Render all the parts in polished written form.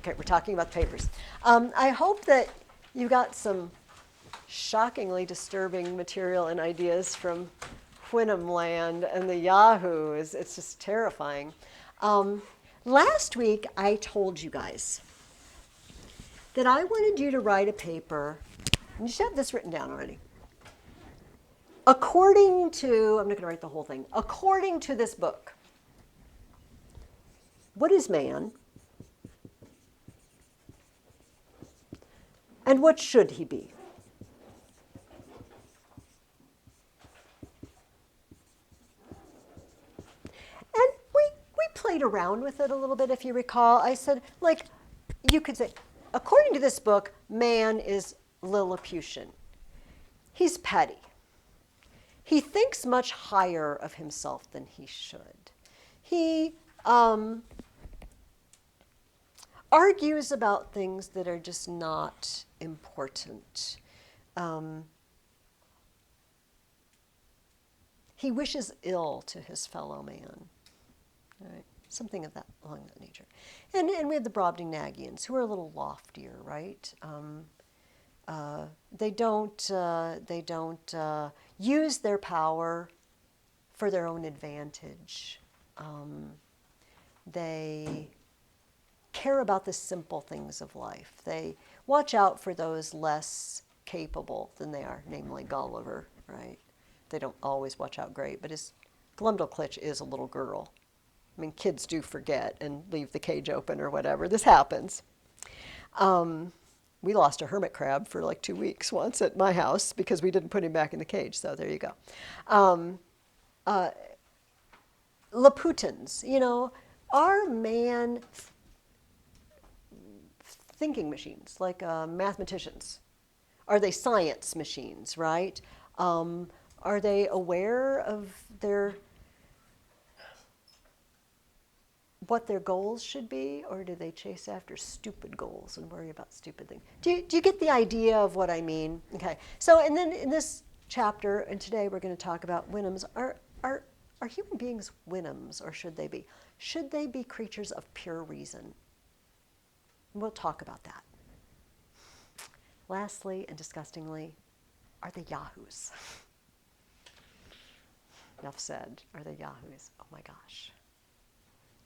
Okay, we're talking about papers. I hope that you got some shockingly disturbing material and ideas from Whinham Land and the Yahoos. It's just terrifying. Last week, I told you guys that I wanted you to write a paper. You should have this written down already. According to, I'm not going to write the whole thing. According to this book, what is man? And what should he be? And we played around with it a little bit, if you recall. I said, like, you could say, according to this book, man is Lilliputian. He's petty. He thinks much higher of himself than he should. He argues about things that are just not important. He wishes ill to his fellow man. All right, something of that along that nature. And we have the Brobdingnagians, who are a little loftier, right? They don't use their power for their own advantage. They care about the simple things of life. They watch out for those less capable than they are, namely Gulliver, right? They don't always watch out great, but Glumdalclitch is a little girl. I mean, kids do forget and leave the cage open or whatever. This happens. We lost a hermit crab for like 2 weeks once at my house because we didn't put him back in the cage. So there you go. Laputans, are man thinking machines, like mathematicians? Are they science machines, right? Are they aware of what their goals should be, or do they chase after stupid goals and worry about stupid things? Do you get the idea of what I mean? Okay. So, and then in this chapter, and today we're going to talk about Whinhams. Are human beings Whinhams, or should they be? Should they be creatures of pure reason? And we'll talk about that. Lastly, and disgustingly, are they Yahoos? Enough said. Are they Yahoos? Oh my gosh.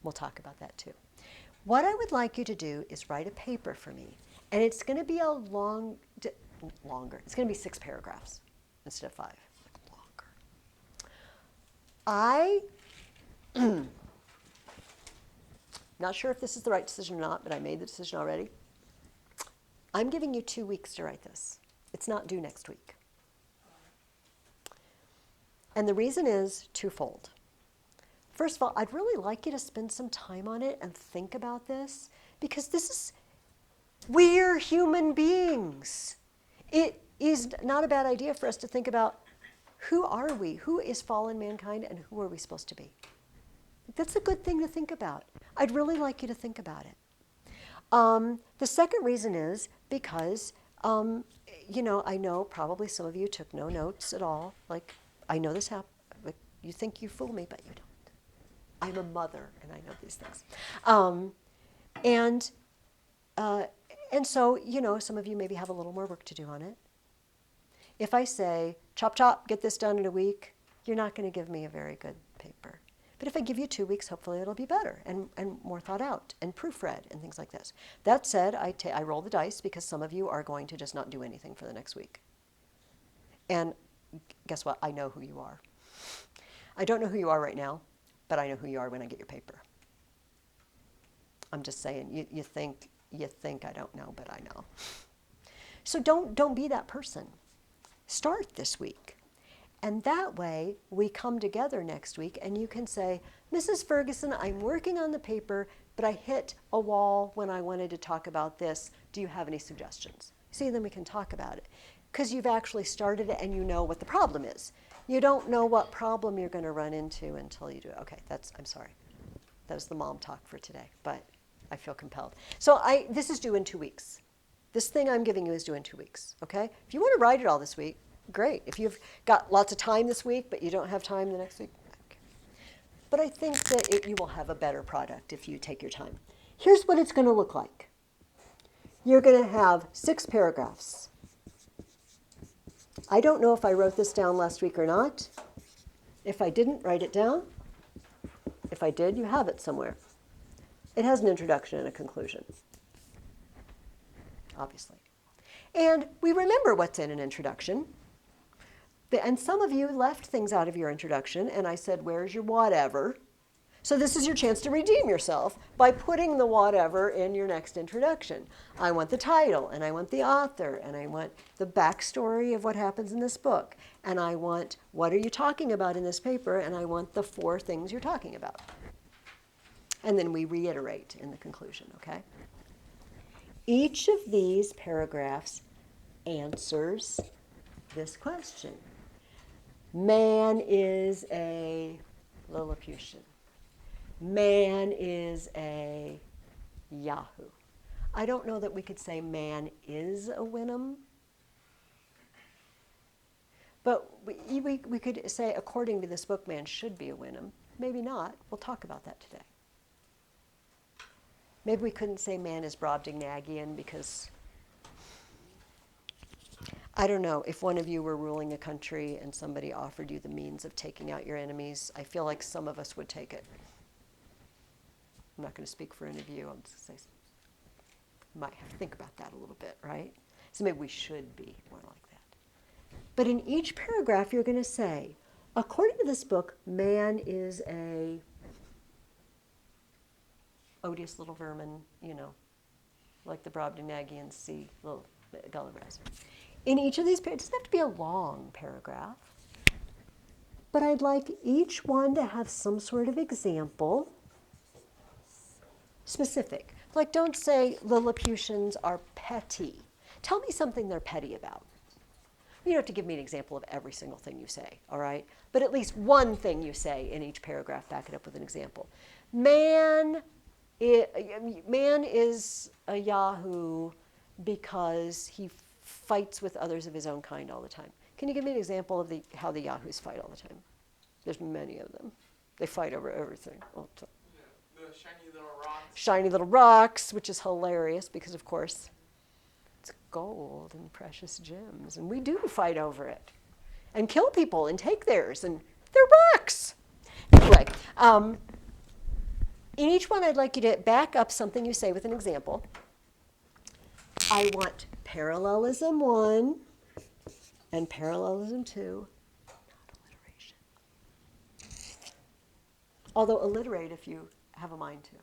We'll talk about that too. What I would like you to do is write a paper for me. And it's going to be longer. It's going to be 6 paragraphs instead of 5. Longer. Not sure if this is the right decision or not, but I made the decision already. I'm giving you 2 weeks to write this. It's not due next week. And the reason is twofold. First of all, I'd really like you to spend some time on it and think about this, because we're human beings. It is not a bad idea for us to think about, who are we? Who is fallen mankind, and who are we supposed to be? That's a good thing to think about. I'd really like you to think about it. The second reason is because, I know probably some of you took no notes at all. Like, I know this happened. Like, you think you fool me, but you don't. I'm a mother, and I know these things. And so, some of you maybe have a little more work to do on it. If I say, chop, chop, get this done in a week, you're not going to give me a very good paper. But if I give you 2 weeks, hopefully it'll be better and more thought out and proofread and things like this. That said, I roll the dice because some of you are going to just not do anything for the next week. And guess what? I know who you are. I don't know who you are right now, but I know who you are when I get your paper. I'm just saying, you think I don't know, but I know. So don't be that person. Start this week. And that way, we come together next week and you can say, Mrs. Ferguson, I'm working on the paper, but I hit a wall when I wanted to talk about this. Do you have any suggestions? See, then we can talk about it. Because you've actually started it and you know what the problem is. You don't know what problem you're going to run into until you do it. Okay, I'm sorry. That was the mom talk for today, but I feel compelled. So this is due in 2 weeks. This thing I'm giving you is due in 2 weeks, okay? If you want to write it all this week, great. If you've got lots of time this week, but you don't have time the next week, okay. But I think that you will have a better product if you take your time. Here's what it's going to look like. you're going to have 6 paragraphs. I don't know if I wrote this down last week or not. If I didn't, write it down. If I did, you have it somewhere. It has an introduction and a conclusion, obviously. And we remember what's in an introduction. And some of you left things out of your introduction, and I said, where's your whatever? So this is your chance to redeem yourself by putting the whatever in your next introduction. I want the title, and I want the author, and I want the backstory of what happens in this book, and I want what are you talking about in this paper, and I want the 4 things you're talking about. And then we reiterate in the conclusion, okay? Each of these paragraphs answers this question. Man is a Lilliputian. Man is a Yahoo. I don't know that we could say man is a Wynnum, but we could say according to this book, man should be a Wynnum. Maybe not. We'll talk about that today. Maybe we couldn't say man is Brobdingnagian because I don't know, if one of you were ruling a country and somebody offered you the means of taking out your enemies, I feel like some of us would take it. I'm not going to speak for any of you. I'm just going to say, you might have to think about that a little bit, right? So maybe we should be more like that. But in each paragraph, you're going to say, according to this book, man is a odious little vermin, you know, like the Brobdingnagian sea little Gullivers. In each of these paragraphs, it doesn't have to be a long paragraph, but I'd like each one to have some sort of example, specific. Like, don't say Lilliputians are petty. Tell me something they're petty about. You don't have to give me an example of every single thing you say, all right? But at least one thing you say in each paragraph, back it up with an example. Man is a Yahoo because he fights with others of his own kind all the time. Can you give me an example of how the Yahoos fight all the time? There's many of them. They fight over everything all the time. Yeah, the shiny little rocks. Shiny little rocks, which is hilarious because, of course, it's gold and precious gems, and we do fight over it and kill people and take theirs, and they're rocks. Anyway, in each one, I'd like you to back up something you say with an example. I want parallelism 1 and parallelism 2, not alliteration. Although alliterate if you have a mind to.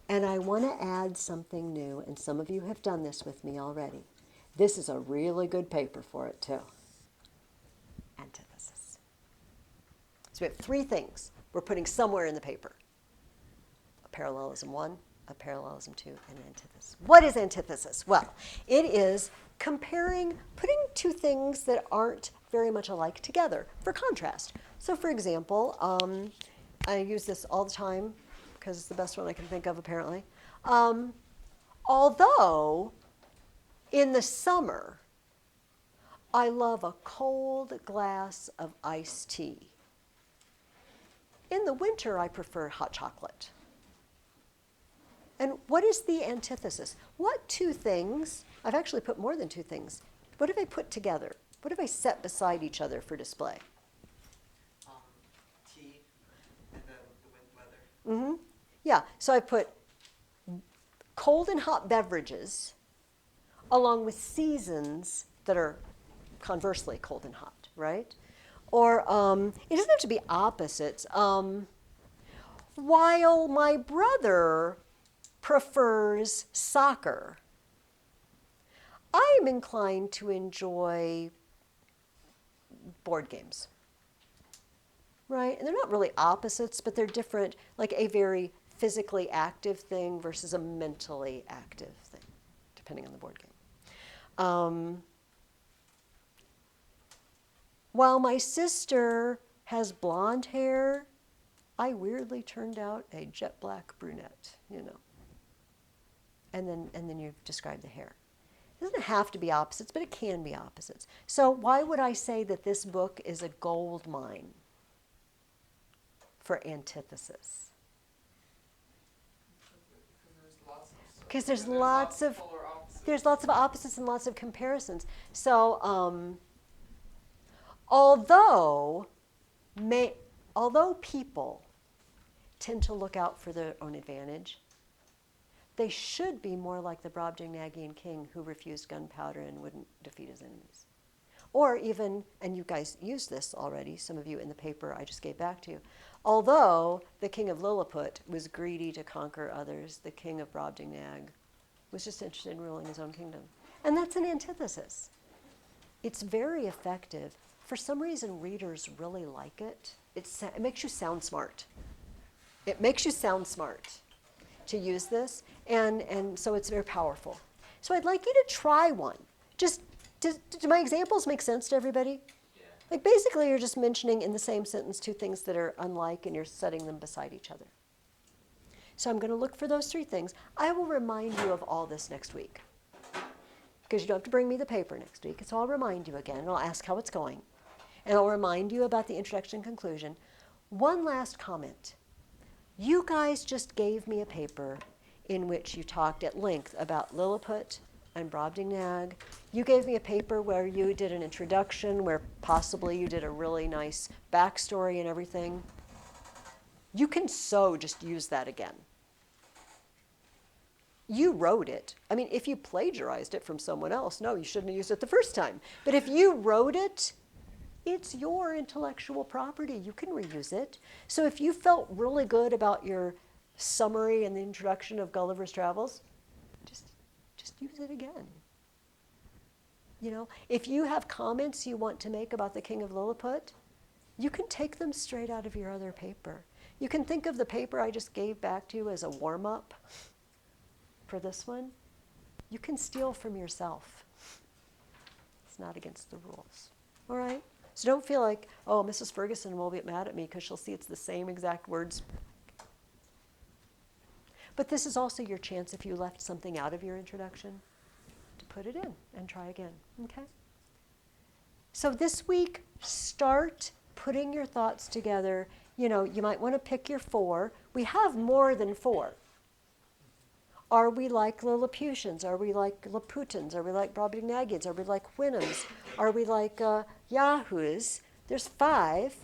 And I want to add something new, and some of you have done this with me already. This is a really good paper for it, too. Antithesis. So we have 3 things we're putting somewhere in the paper. A parallelism 1, a parallelism 2, and an antithesis. What is antithesis? Well, it is putting 2 things that aren't very much alike together for contrast. So for example, I use this all the time because it's the best one I can think of apparently. Although in the summer, I love a cold glass of iced tea. In the winter, I prefer hot chocolate. And what is the antithesis? What 2 things, I've actually put more than 2 things, what have I put together? What have I set beside each other for display? Tea and the weather. Yeah, so I put cold and hot beverages along with seasons that are conversely cold and hot, right? Or it doesn't have to be opposites. While my brother prefers soccer, I am inclined to enjoy board games, right? And they're not really opposites, but they're different, like a very physically active thing versus a mentally active thing, depending on the board game. While my sister has blonde hair, I weirdly turned out a jet black brunette, you know. And then you've described the hair. It doesn't have to be opposites, but it can be opposites. So why would I say that this book is a gold mine for antithesis? Because there's lots of Because there's And lots of polar opposites. there's lots of opposites and lots of comparisons. So although although people tend to look out for their own advantage, they should be more like the Brobdingnagian king who refused gunpowder and wouldn't defeat his enemies. Or even, and you guys used this already, some of you in the paper I just gave back to you, although the king of Lilliput was greedy to conquer others, the king of Brobdingnag was just interested in ruling his own kingdom. And that's an antithesis. It's very effective. For some reason, readers really like it. It makes you sound smart. It makes you sound smart to use this, and so it's very powerful. So I'd like you to try one. Just, do my examples make sense to everybody? Yeah. Like basically you're just mentioning in the same sentence two things that are unlike and you're setting them beside each other. So I'm going to look for those three things. I will remind you of all this next week, because you don't have to bring me the paper next week. So I'll remind you again, and I'll ask how it's going. And I'll remind you about the introduction and conclusion. One last comment. You guys just gave me a paper in which you talked at length about Lilliput and Brobdingnag. You gave me a paper where you did an introduction, where possibly you did a really nice backstory and everything. You can so just use that again. You wrote it. I mean, if you plagiarized it from someone else, no, you shouldn't have used it the first time. But if you wrote it, it's your intellectual property. You can reuse it. So if you felt really good about your summary and the introduction of Gulliver's Travels, just use it again. You know, if you have comments you want to make about the King of Lilliput, you can take them straight out of your other paper. You can think of the paper I just gave back to you as a warm-up for this one. You can steal from yourself. It's not against the rules. All right? So don't feel like, oh, Mrs. Ferguson will get mad at me because she'll see it's the same exact words. But this is also your chance, if you left something out of your introduction, to put it in and try again, okay? So this week, start putting your thoughts together. You know, you might want to pick your 4. We have more than 4. Are we like Lilliputians? Are we like Laputans? Are we like Brobdingnagians? Are we like Houyhnhnms? Are we like Yahoos? There's 5.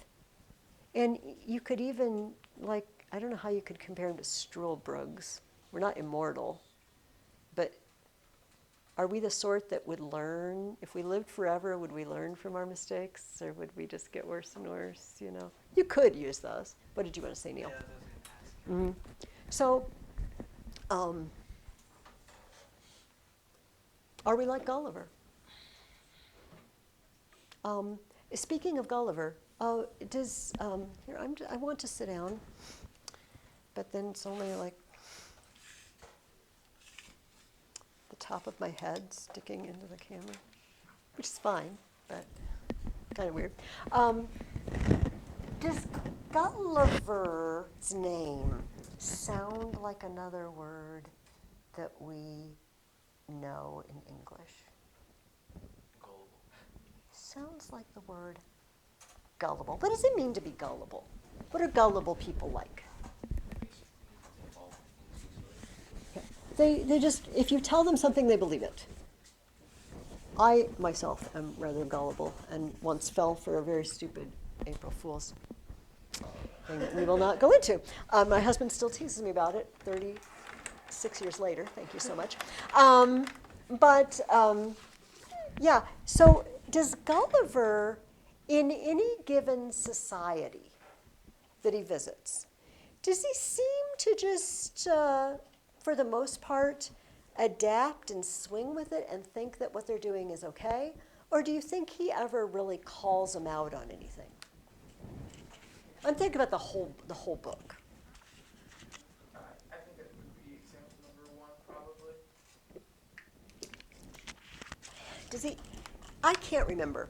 And you could even, like, I don't know how you could compare them to Struelbrugs. We're not immortal. But are we the sort that would learn? If we lived forever, would we learn from our mistakes? Or would we just get worse and worse, you know? You could use those. What did you want to say, Neil? Yeah, that's gonna ask. So, are we like Gulliver? Speaking of Gulliver, here I want to sit down, but then it's only like the top of my head sticking into the camera, which is fine, but kind of weird. Does Gulliver's name sound like another word that we know in English? Gullible. Sounds like the word gullible. What does it mean to be gullible? What are gullible people like? They just, if you tell them something, they believe it. I myself am rather gullible and once fell for a very stupid April Fool's thing that we will not go into. My husband still teases me about it 36 years later. Thank you so much. Yeah, so does Gulliver, in any given society that he visits, does he seem to just, for the most part, adapt and swing with it and think that what they're doing is okay? Or do you think he ever really calls them out on anything? I'm thinking about the whole book. I think that would be example number 1, probably. Does he, I can't remember,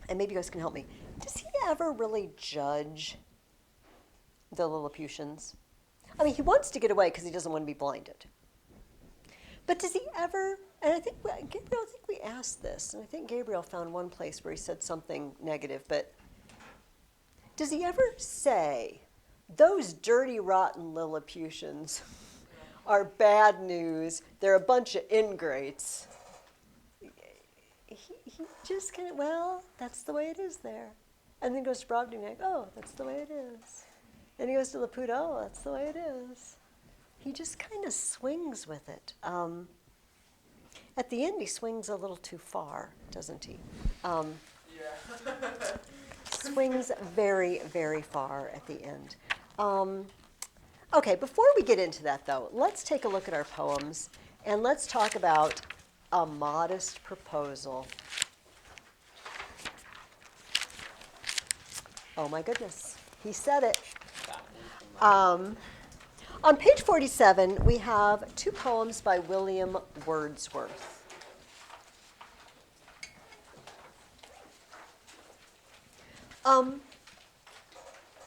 and maybe you guys can help me. Does he ever really judge the Lilliputians? I mean, he wants to get away because he doesn't want to be blinded. But does he ever, and I think we asked this, and I think Gabriel found one place where he said something negative, but does he ever say, those dirty, rotten Lilliputians are bad news. They're a bunch of ingrates. He just kind of, well, that's the way it is there. And then goes to Brobdingnac, oh, that's the way it is. And he goes to Laputa, oh, that's the way it is. He just kind of swings with it. At the end, he swings a little too far, doesn't he? Yeah. Swings very, very far at the end. Okay, before we get into that, though, let's take a look at our poems, and let's talk about A Modest Proposal. Oh my goodness, he said it. On page 47, we have two poems by William Wordsworth.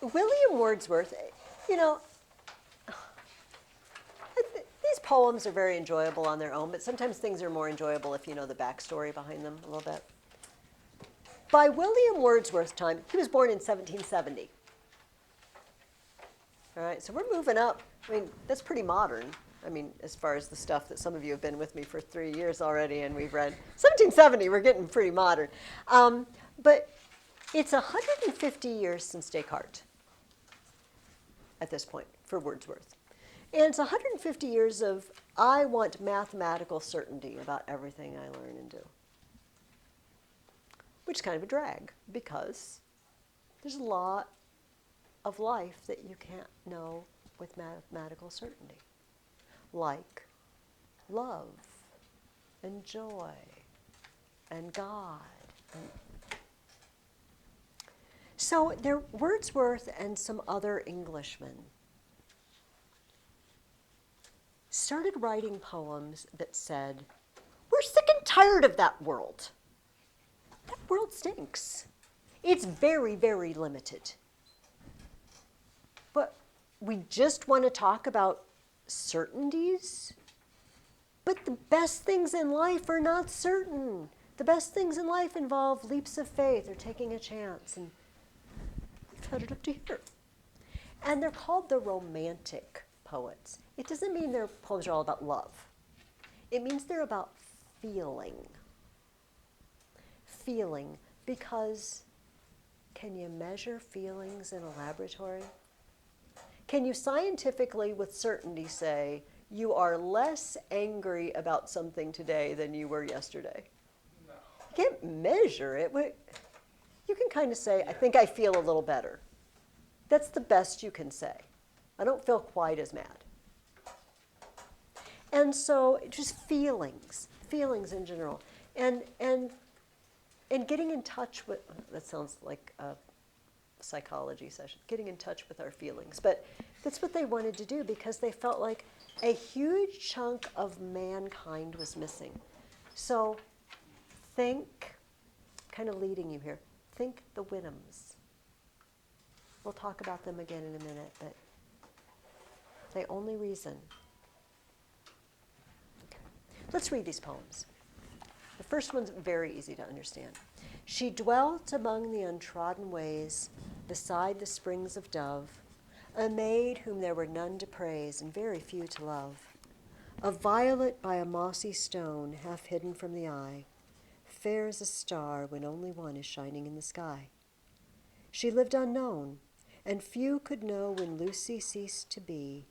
William Wordsworth, you know, these poems are very enjoyable on their own, but sometimes things are more enjoyable if you know the backstory behind them a little bit. By William Wordsworth's time, he was born in 1770. All right, so we're moving up. I mean, that's pretty modern. I mean, as far as the stuff that some of you have been with me for 3 years already and we've read. 1770, we're getting pretty modern. But it's 150 years since Descartes at this point for Wordsworth. And it's 150 years of, I want mathematical certainty about everything I learn and do. Which is kind of a drag because there's a lot of life that you can't know with mathematical certainty. Like love and joy and God. So there, Wordsworth and some other Englishmen started writing poems that said, we're sick and tired of that world. That world stinks. It's very, very limited. But we just want to talk about certainties. But the best things in life are not certain. The best things in life involve leaps of faith or taking a chance. And we've had it up to here. And they're called the Romantic poets. It doesn't mean their poems are all about love. It means they're about feeling. Feeling, because can you measure feelings in a laboratory? Can you scientifically with certainty say you are less angry about something today than you were yesterday? No. You can't measure it. You can kind of say, I think I feel a little better. That's the best you can say. I don't feel quite as mad. And so just feelings in general. And getting in touch with, that sounds like a psychology session, getting in touch with our feelings. But that's what they wanted to do because they felt like a huge chunk of mankind was missing. So think, kind of leading you here, think the Wyndhams. We'll talk about them again in a minute, but the only reason. Okay. Let's read these poems. The first one's very easy to understand. She dwelt among the untrodden ways, beside the springs of Dove, a maid whom there were none to praise and very few to love, a violet by a mossy stone, half hidden from the eye, fair as a star when only one is shining in the sky. She lived unknown, and few could know when Lucy ceased to be,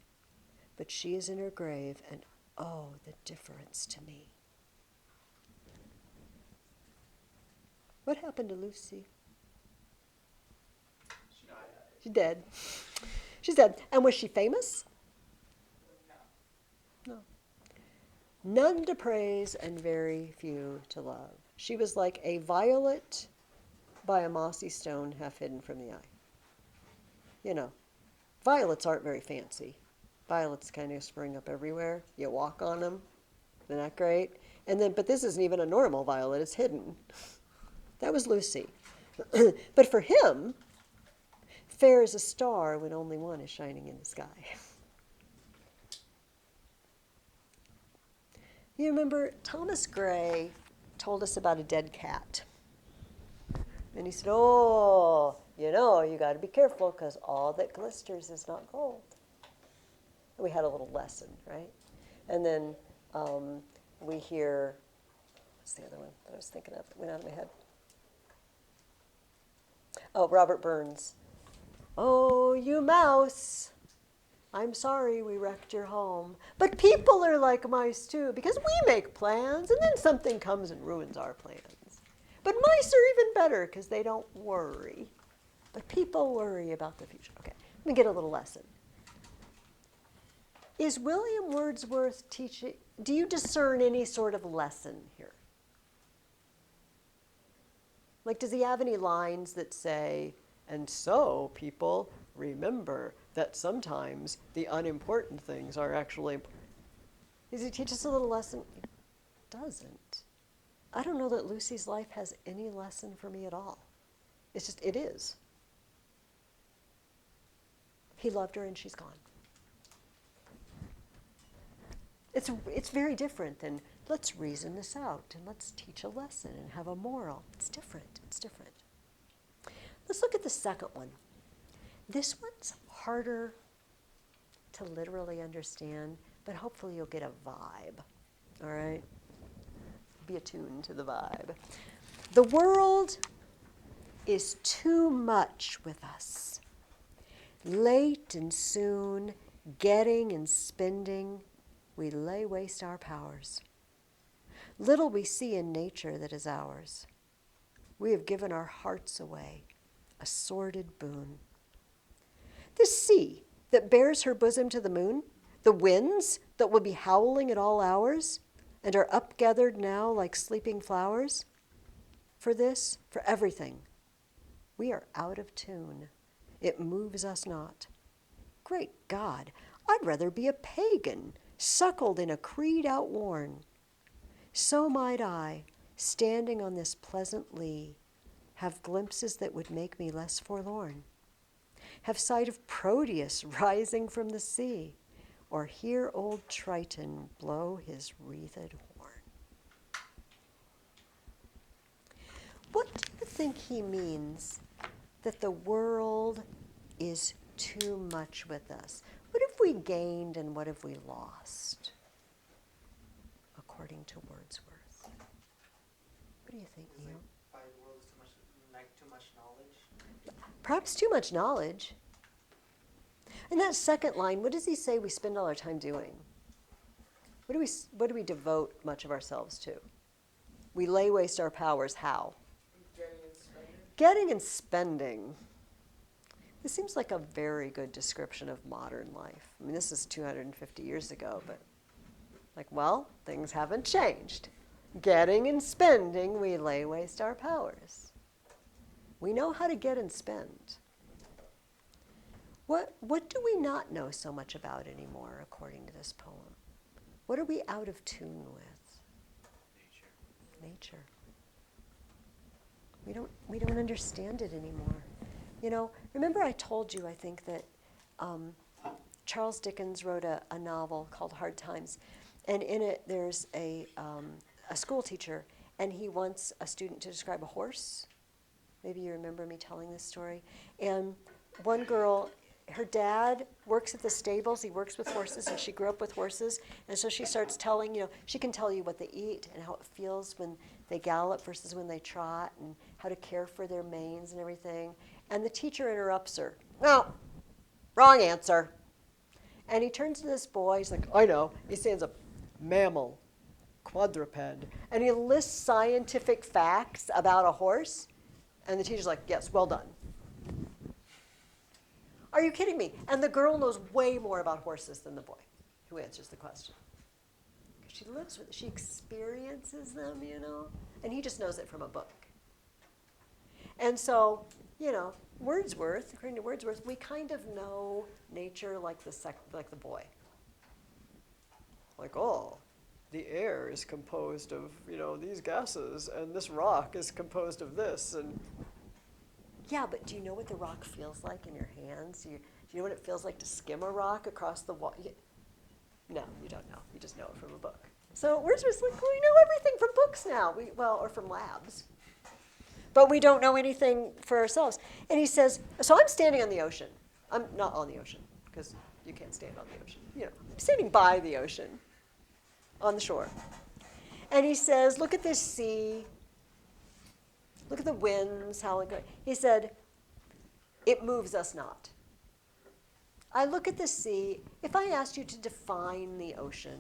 but she is in her grave, and oh, the difference to me. What happened to Lucy? She died. She's dead. She's dead. And was she famous? No. No. None to praise and very few to love. She was like a violet by a mossy stone half hidden from the eye. You know, violets aren't very fancy. Violets kind of spring up everywhere. You walk on them. Isn't that great? And then, but this isn't even a normal violet. It's hidden. That was Lucy. But for him, fair as a star when only one is shining in the sky. You remember Thomas Gray told us about a dead cat. And he said, oh, you know, you got to be careful because all that glisters is not gold. and we had a little lesson, right? And then we hear, what's the other one that I was thinking of that went out of my head? Oh, Robert Burns. Oh, you mouse. I'm sorry we wrecked your home. But people are like mice too, because we make plans and then something comes and ruins our plans. But mice are even better because they don't worry. But people worry about the future. Okay, let me get a little lesson. Is William Wordsworth teaching, do you discern any sort of lesson here? Like, does he have any lines that say, and so people remember that sometimes the unimportant things are actually important? Does he teach us a little lesson? He doesn't. I don't know that Lucy's life has any lesson for me at all. It's just, it is. He loved her and she's gone. It's very different than let's reason this out and let's teach a lesson and have a moral. It's different. It's different. Let's look at the second one. This one's harder to literally understand, but hopefully you'll get a vibe. All right? Be attuned to the vibe. The world is too much with us. Late and soon, getting and spending, we lay waste our powers. Little we see in nature that is ours. We have given our hearts away, a sordid boon. The sea that bears her bosom to the moon, the winds that will be howling at all hours, and are upgathered now like sleeping flowers, for this, for everything, we are out of tune. It moves us not. Great God, I'd rather be a pagan, suckled in a creed outworn. So might I, standing on this pleasant lea, have glimpses that would make me less forlorn, have sight of Proteus rising from the sea, or hear old Triton blow his wreathed horn. What do you think he means that the world is too much with us? What have we gained and what have we lost, according to Wordsworth? What do you think, Neil? By the world is too much, like too much knowledge. Perhaps too much knowledge. And that second line, what does he say we spend all our time doing? What do we devote much of ourselves to? We lay waste our powers, how? Getting and spending. Getting and spending. This seems like a very good description of modern life. I mean, this is 250 years ago, but like, well, things haven't changed. Getting and spending, we lay waste our powers. We know how to get and spend. What do we not know so much about anymore, according to this poem? What are we out of tune with? Nature. We don't understand it anymore. You know, remember I told you, I think, that Charles Dickens wrote a novel called Hard Times, and in it there's a school teacher, and he wants a student to describe a horse. Maybe you remember me telling this story. And one girl, her dad works at the stables. He works with horses, and she grew up with horses. And so she starts telling, she can tell you what they eat and how it feels when they gallop versus when they trot, and how to care for their manes and everything. And the teacher interrupts her. No, wrong answer. And he turns to this boy. He's like, I know. He stands up, mammal, quadruped. And he lists scientific facts about a horse. And the teacher's like, yes, well done. Are you kidding me? And the girl knows way more about horses than the boy who answers the question. She lives with it. She experiences them, and he just knows it from a book. And so, Wordsworth, according to Wordsworth, we kind of know nature like the boy. Like, oh, the air is composed of, these gases, and this rock is composed of this, and yeah, but do you know what the rock feels like in your hands? Do you know what it feels like to skim a rock across the wall? No, you don't know. You just know it from a book. So Wordsworth's like, we know everything from books now, or from labs. But we don't know anything for ourselves. And he says, so I'm standing on the ocean. I'm not on the ocean, because, You can't stand on the ocean. You know, I'm standing by the ocean, on the shore. And he says, look at this sea. Look at the winds howling. He said, it moves us not. I look at the sea. If I asked you to define the ocean,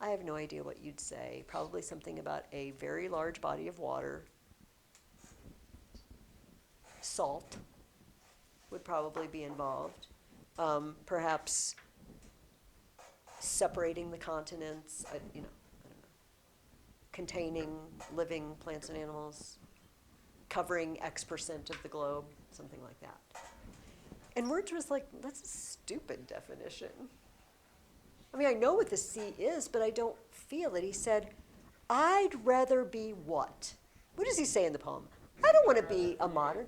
I have no idea what you'd say. Probably something about a very large body of water. Salt would probably be involved. Perhaps separating the continents, I don't know, containing living plants and animals, covering X% of the globe, something like that. And Wordsworth's like, that's a stupid definition. I mean, I know what the sea is, but I don't feel it. He said, I'd rather be what? What does he say in the poem? I don't want to be a modern.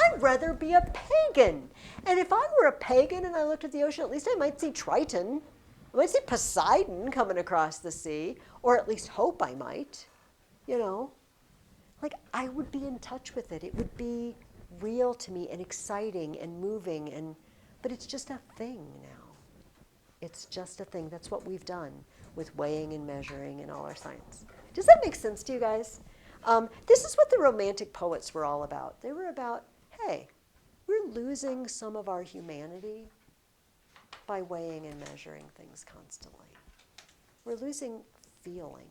I'd rather be a pagan. And if I were a pagan and I looked at the ocean, at least I might see Triton. I might see Poseidon coming across the sea, or at least hope I might, you know. Like, I would be in touch with it. It would be real to me and exciting and moving, but it's just a thing now. It's just a thing. That's what we've done with weighing and measuring and all our science. Does that make sense to you guys? This is what the Romantic poets were all about. They were about, hey, we're losing some of our humanity by weighing and measuring things constantly. We're losing feeling.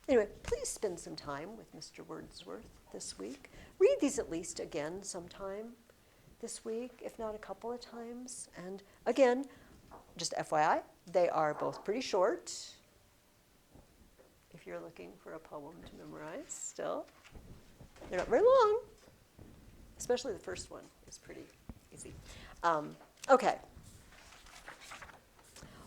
Anyway, please spend some time with Mr. Wordsworth this week. Read these at least again sometime this week, if not a couple of times. And again, just FYI, they are both pretty short. If you're looking for a poem to memorize still. They're not very long, especially the first one is pretty easy. Okay.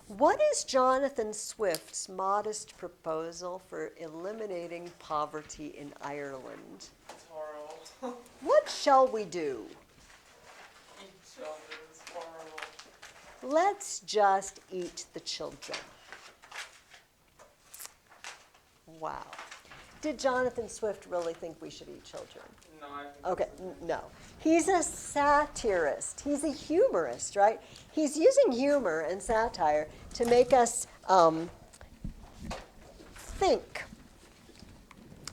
What is Jonathan Swift's modest proposal for eliminating poverty in Ireland? Horrible. What shall we do? Each other is horrible. Let's just eat the children. Wow. Did Jonathan Swift really think we should eat children? No, I think Okay, it's no. He's a satirist. He's a humorist, right? He's using humor and satire to make us think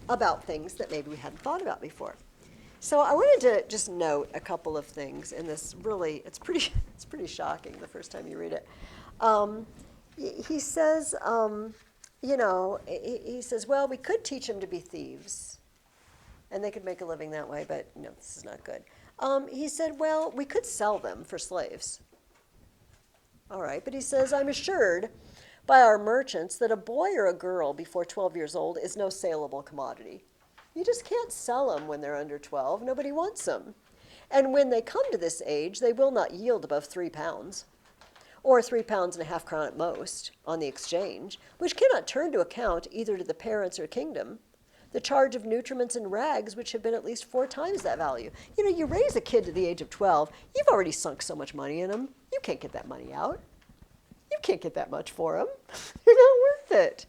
about things that maybe we hadn't thought about before. So I wanted to just note a couple of things in this. Really, it's pretty shocking the first time you read it. He says, he says, well, we could teach them to be thieves. And they could make a living that way, but no, this is not good. He said, well, we could sell them for slaves. All right, but he says, I'm assured by our merchants that a boy or a girl before 12 years old is no saleable commodity. You just can't sell them when they're under 12. Nobody wants them. And when they come to this age, they will not yield above 3 pounds, or 3 pounds and a half crown at most, on the exchange, which cannot turn to account either to the parents or kingdom the charge of nutriments and rags, which have been at least 4 times that value. You know, you raise a kid to the age of 12, you've already sunk so much money in them, you can't get that money out. You can't get that much for them. You're not worth it.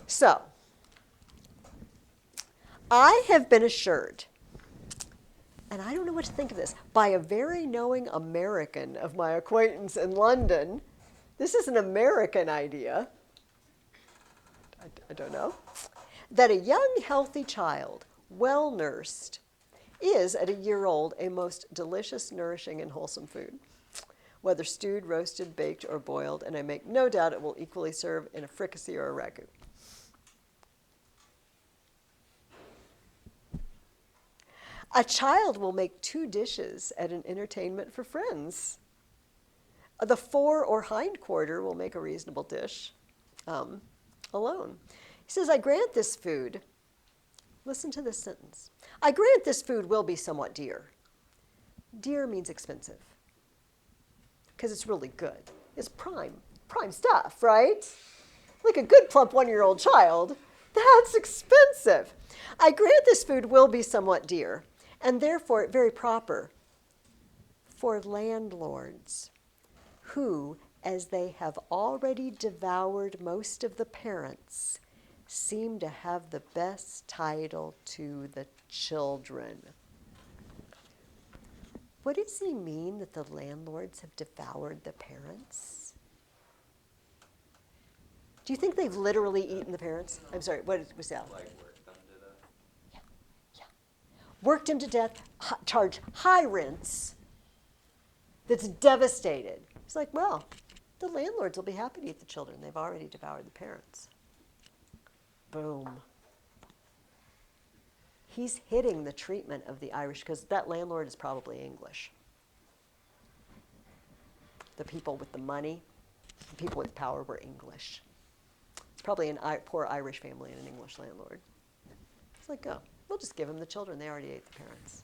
So, I have been assured, and I don't know what to think of this, by a very knowing American of my acquaintance in London. This is an American idea. I don't know. That a young, healthy child, well nursed, is at a year old a most delicious, nourishing, and wholesome food, whether stewed, roasted, baked, or boiled, and I make no doubt it will equally serve in a fricassee or a ragout. A child will make 2 dishes at an entertainment for friends. The fore or hind quarter will make a reasonable dish alone. He says, I grant this food, listen to this sentence, I grant this food will be somewhat dear. Dear means expensive, because it's really good. It's prime stuff, right? Like a good plump 1-year-old child, that's expensive. I grant this food will be somewhat dear, and therefore very proper for landlords who, as they have already devoured most of the parents, seem to have the best title to the children. what does he mean that the landlords have devoured the parents? Do you think they've literally eaten the parents? I'm sorry, what was that? Like worked them to death. Yeah. Worked him to death, charge high rents, that's devastated. He's like, well, the landlords will be happy to eat the children. They've already devoured the parents. Boom. He's hitting the treatment of the Irish, because that landlord is probably English. The people with the money, the people with power were English. It's probably a poor Irish family and an English landlord. It's like, oh, we'll just give them the children. They already ate the parents.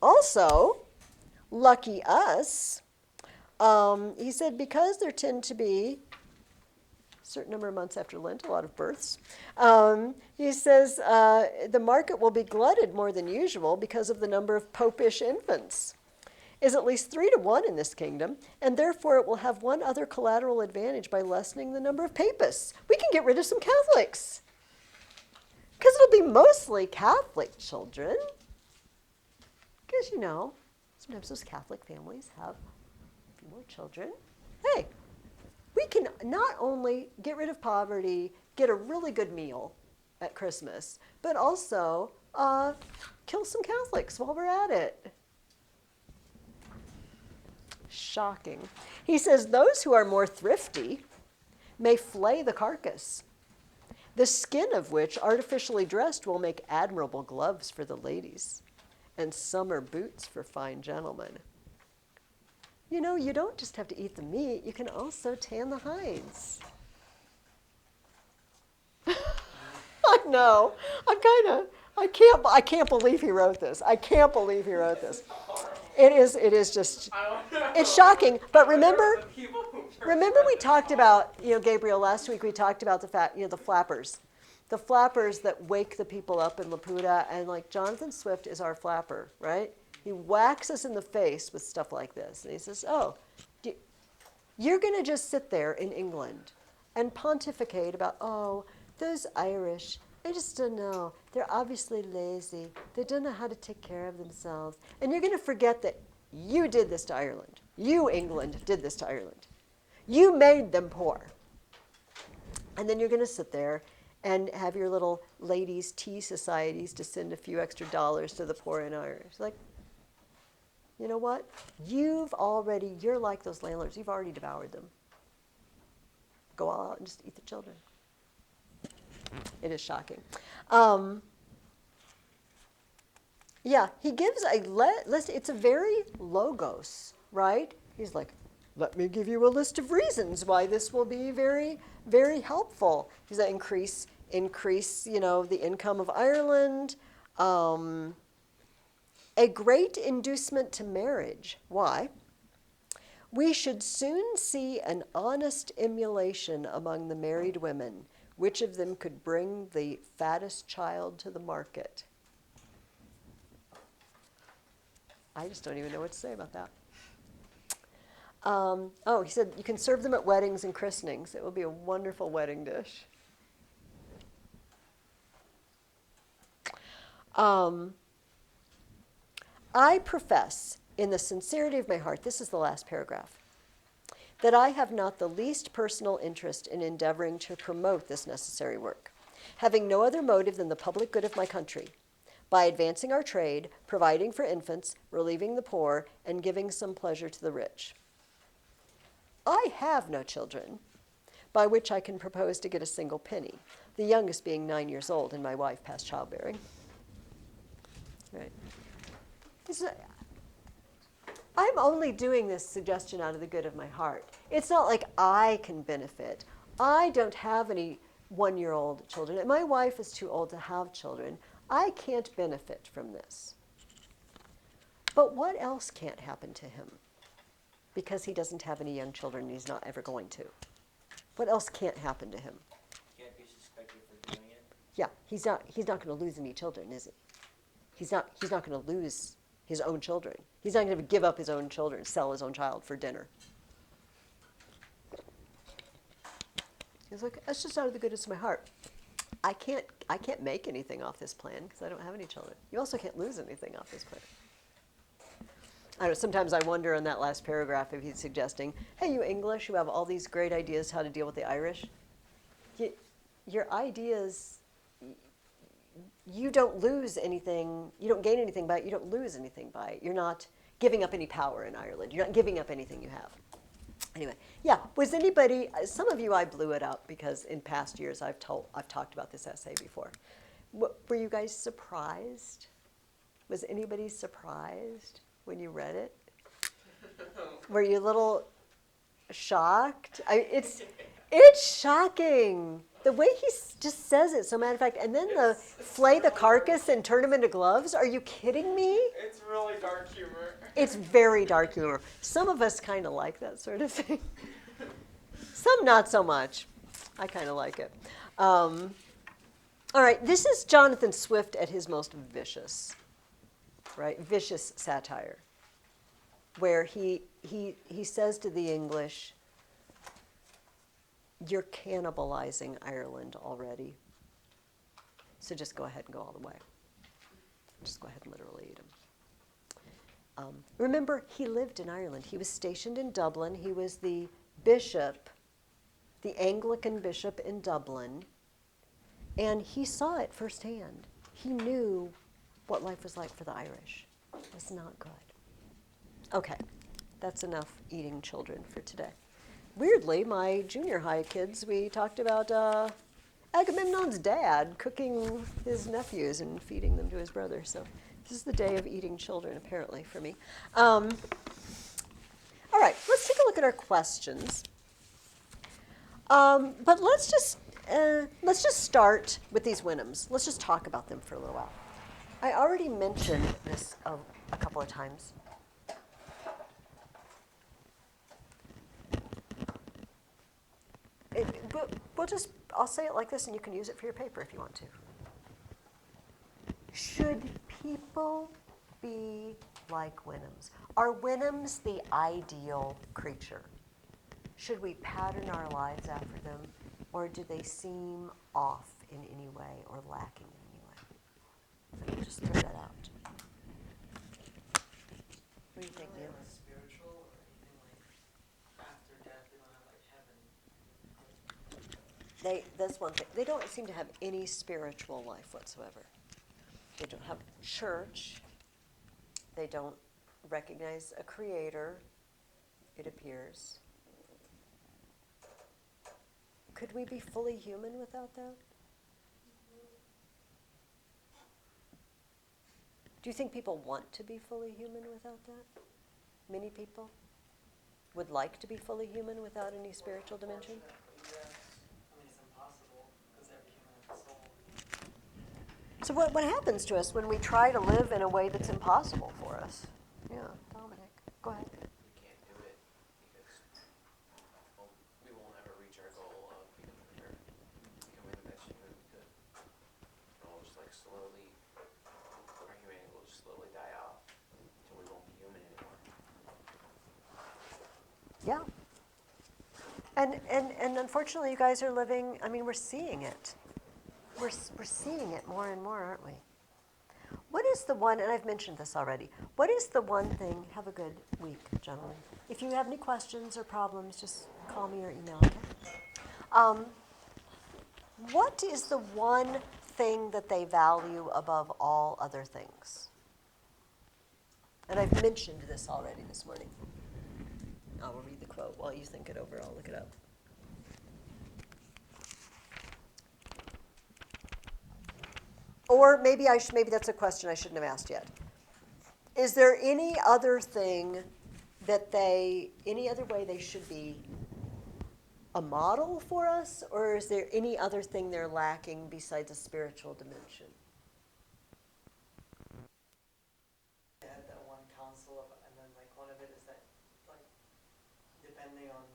Also, lucky us, he said, because there tend to be a certain number of months after Lent, a lot of births, he says the market will be glutted more than usual because of the number of popish infants. Is at least 3 to 1 in this kingdom, and therefore it will have one other collateral advantage by lessening the number of papists. We can get rid of some Catholics, because it'll be mostly Catholic children. Because, you know, sometimes those Catholic families have a few more children. Hey, we can not only get rid of poverty, get a really good meal at Christmas, but also kill some Catholics while we're at it. Shocking. He says, those who are more thrifty may flay the carcass, the skin of which, artificially dressed, will make admirable gloves for the ladies and summer boots for fine gentlemen. You know, you don't just have to eat the meat, you can also tan the hides. I know. I can't believe he wrote this. I can't believe he wrote this. It is just, it's shocking. But remember we talked about, Gabriel, last week we talked about the fact, the flappers. The flappers that wake the people up in Laputa, and like Jonathan Swift is our flapper, right? He whacks us in the face with stuff like this. And he says, oh, you're going to just sit there in England and pontificate about, oh, those Irish, I just don't know. They're obviously lazy. They don't know how to take care of themselves. And you're going to forget that you did this to Ireland. You, England, did this to Ireland. You made them poor. And then you're going to sit there and have your little ladies' tea societies to send a few extra dollars to the poor in Ireland. Like, you know what? You're like those landlords. You've already devoured them. Go all out and just eat the children. It is shocking. Yeah, he gives a list. It's a very logos, right? He's like, let me give you a list of reasons why this will be very, very helpful. He's like, increase, the income of Ireland. A great inducement to marriage. Why? We should soon see an honest emulation among the married women. Which of them could bring the fattest child to the market? I just don't even know what to say about that. He said you can serve them at weddings and christenings. It will be a wonderful wedding dish. I profess in the sincerity of my heart, this is the last paragraph, that I have not the least personal interest in endeavoring to promote this necessary work, having no other motive than the public good of my country, by advancing our trade, providing for infants, relieving the poor, and giving some pleasure to the rich. I have no children, by which I can propose to get a single penny, the youngest being 9 years old and my wife past childbearing. Right. I'm only doing this suggestion out of the good of my heart. It's not like I can benefit. I don't have any 1-year-old children, and my wife is too old to have children. I can't benefit from this. But what else can't happen to him? Because he doesn't have any young children, and he's not ever going to. What else can't happen to him? Can't be suspected for doing it. Yeah, he's not going to lose any children, is he? He's not going to lose his own children. He's not going to give up his own children, sell his own child for dinner. He's like, that's just out of the goodness of my heart. I can't make anything off this plan because I don't have any children. You also can't lose anything off this plan. I don't know, sometimes I wonder in that last paragraph if he's suggesting, hey, you English, you have all these great ideas how to deal with the Irish. Your ideas, you don't lose anything, you don't gain anything by it, you don't lose anything by it. You're not giving up any power in Ireland. You're not giving up anything you have. Anyway, yeah, was anybody, some of you I blew it up because in past years I've talked about this essay before. Were you guys surprised? Was anybody surprised when you read it? Were you a little shocked? It's shocking. The way he just says it, so matter of fact, and then the flay the carcass and turn him into gloves. Are you kidding me? It's really dark humor. It's very dark humor. Some of us kind of like that sort of thing. Some not so much. I kind of like it. All right, this is Jonathan Swift at his most vicious, right? Vicious satire, where he says to the English, you're cannibalizing Ireland already. So just go ahead and go all the way. Just go ahead and literally eat them. Remember, he lived in Ireland. He was stationed in Dublin. He was the bishop, the Anglican bishop in Dublin, and he saw it firsthand. He knew what life was like for the Irish. It was not good. Okay, that's enough eating children for today. Weirdly, my junior high kids, we talked about Agamemnon's dad cooking his nephews and feeding them to his brother. So this is the day of eating children, apparently, for me. All right, let's take a look at our questions. But let's just start with these Winhams. Let's just talk about them for a little while. I already mentioned this a couple of times. But I'll say it like this, and you can use it for your paper if you want to. Should people be like Winhams? Are Winhams the ideal creature? Should we pattern our lives after them, or do they seem off in any way or lacking in any way? Let me just throw that out. What do you think, Neil? Like spiritual or anything like after death, they don't have like heaven. That's one thing. They don't seem to have any spiritual life whatsoever. They don't have church. They don't recognize a creator, it appears. Could we be fully human without that? Do you think people want to be fully human without that? Many people would like to be fully human without any spiritual dimension? Yes. I mean, it's impossible because every human has a soul. So what happens to us when we try to live in a way that's impossible for us? Yeah, Dominic, go ahead. We can't do it because we won't ever reach our goal of becoming the best human we could. And we'll just like slowly, our humanity will just slowly die off until we won't be human anymore. Yeah. And unfortunately, you guys are living, I mean, we're seeing it. We're seeing it more and more, aren't we? What is the one, and I've mentioned this already, what is the one thing, have a good week, gentlemen. If you have any questions or problems, just call me or email me. What is the one thing that they value above all other things? And I've mentioned this already this morning. I will read the quote while you think it over. I'll look it up. Or maybe that's a question I shouldn't have asked yet. Is there any other thing any other way they should be a model for us, or is there any other thing they're lacking besides a spiritual dimension? I had that one council, and then like one of it is that, like, depending on,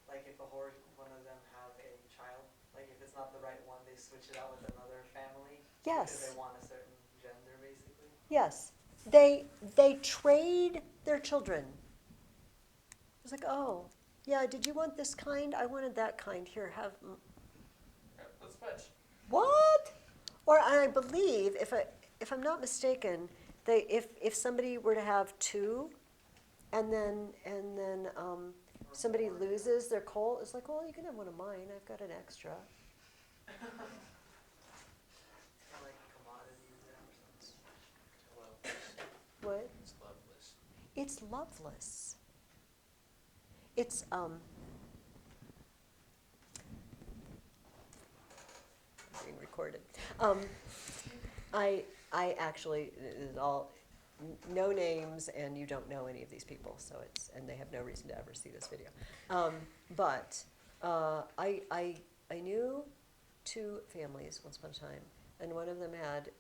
like if one of them have a child, like if it's not the right one, they switch it out with another family. Yes. Because they want a certain gender, basically. Yes. They trade their children. It's like, oh, yeah, did you want this kind? I wanted that kind. Here, have. Let's switch. What? Or I believe, if I'm not mistaken, if somebody were to have two, and then somebody loses their coal, it's like, well, you can have one of mine. I've got an extra. Kind of like commodities or something. Loveless. What? It's loveless. It's loveless. It's being recorded. I actually, it is all no names, and you don't know any of these people, so and they have no reason to ever see this video. But I knew two families once upon a time, and one of them had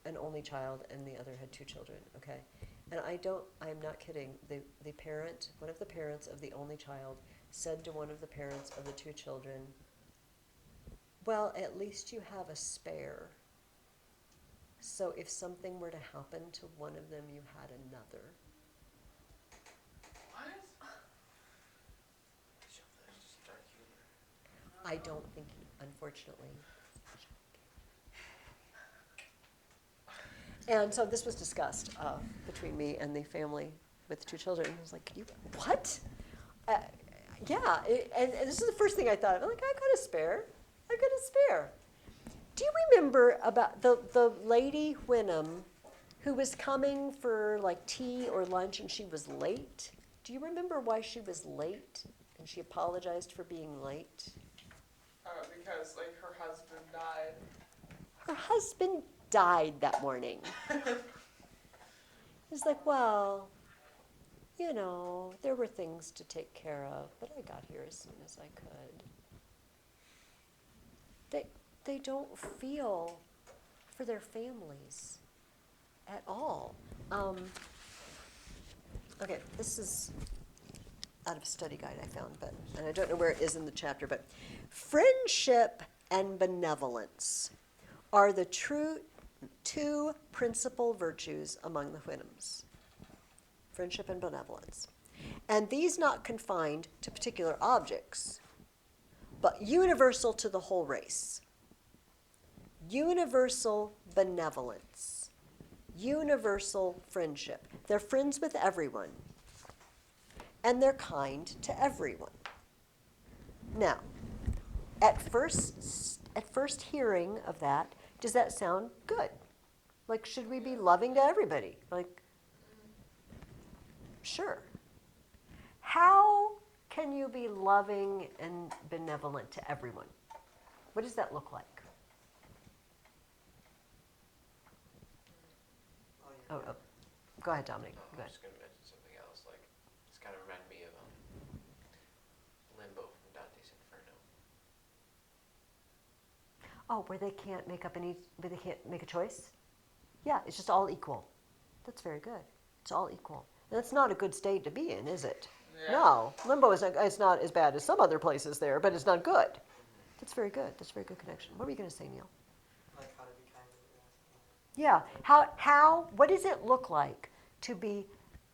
an only child, and the other had two children. Okay, and I'm not kidding. One of the parents of the only child said to one of the parents of the two children, "Well, at least you have a spare. So if something were to happen to one of them, you had another." What? Just dark humor. I don't think, unfortunately. And so this was discussed between me and the family with the two children. I was like, "You what?" Yeah, and this is the first thing I thought of. I'm like, I got a spare. I got a spare. Do you remember about the lady Wenham who was coming for like tea or lunch and she was late? Do you remember why she was late? And she apologized for being late? Because like her husband died. Her husband died that morning. It's like, well, there were things to take care of, but I got here as soon as I could. They don't feel for their families at all. Okay, this is out of a study guide I found, and I don't know where it is in the chapter, but friendship and benevolence are the two principal virtues among the Houyhnhnms. Friendship and benevolence. And these not confined to particular objects, but universal to the whole race. Universal benevolence. Universal friendship. They're friends with everyone. And they're kind to everyone. Now, at first hearing of that, does that sound good? Like, should we be loving to everybody? Like, sure. How can you be loving and benevolent to everyone? What does that look like? Oh, go ahead, Dominic. I Go was ahead. just going to mention something else. Like, this kind of reminded me of Limbo from Dante's Inferno. Oh, where they can't make a choice? Yeah, it's just all equal. That's very good. It's all equal. And that's not a good state to be in, is it? Yeah. No, limbo is not as bad as some other places there, but it's not good. That's very good. That's a very good connection. What were you going to say, Neil? Like how to be kind to the rest. Yeah. What does it look like to be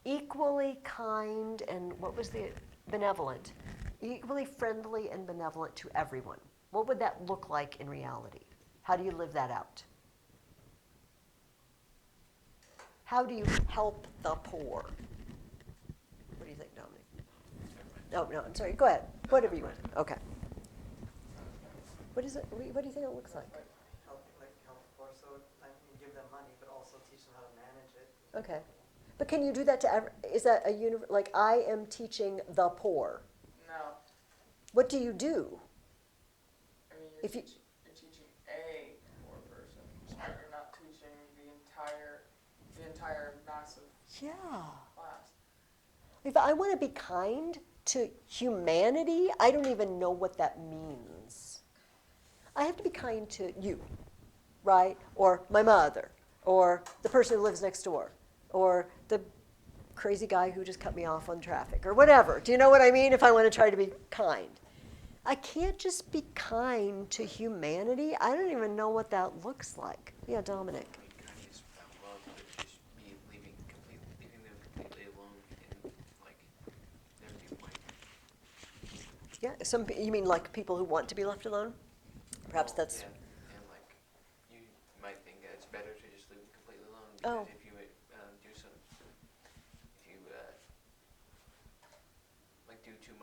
equally kind and what was the benevolent? Equally friendly and benevolent to everyone. What would that look like in reality? How do you live that out? How do you help the poor? What do you think, Dominic? Oh, no, I'm sorry. Go ahead. Whatever you want. Okay. What is it? What do you think it looks like? Help poor, so like you give them money, but also teach them how to manage it. Okay. But can you do that to is that like I am teaching the poor? No. What do you do? I mean, If you- you're teaching a poor person. You're not teaching the entire massive Yeah. class. If I want to be kind to humanity, I don't even know what that means. I have to be kind to you, right? Or my mother, or the person who lives next door, or the crazy guy who just cut me off on traffic, or whatever. Do you know what I mean? If I want to try to be kind. I can't just be kind to humanity. I don't even know what that looks like. Yeah, Dominic. I mean, kindness without love would just be leaving them completely alone in, like, their viewpoint. Yeah, you mean like people who want to be left alone? Perhaps Well, that's yeah.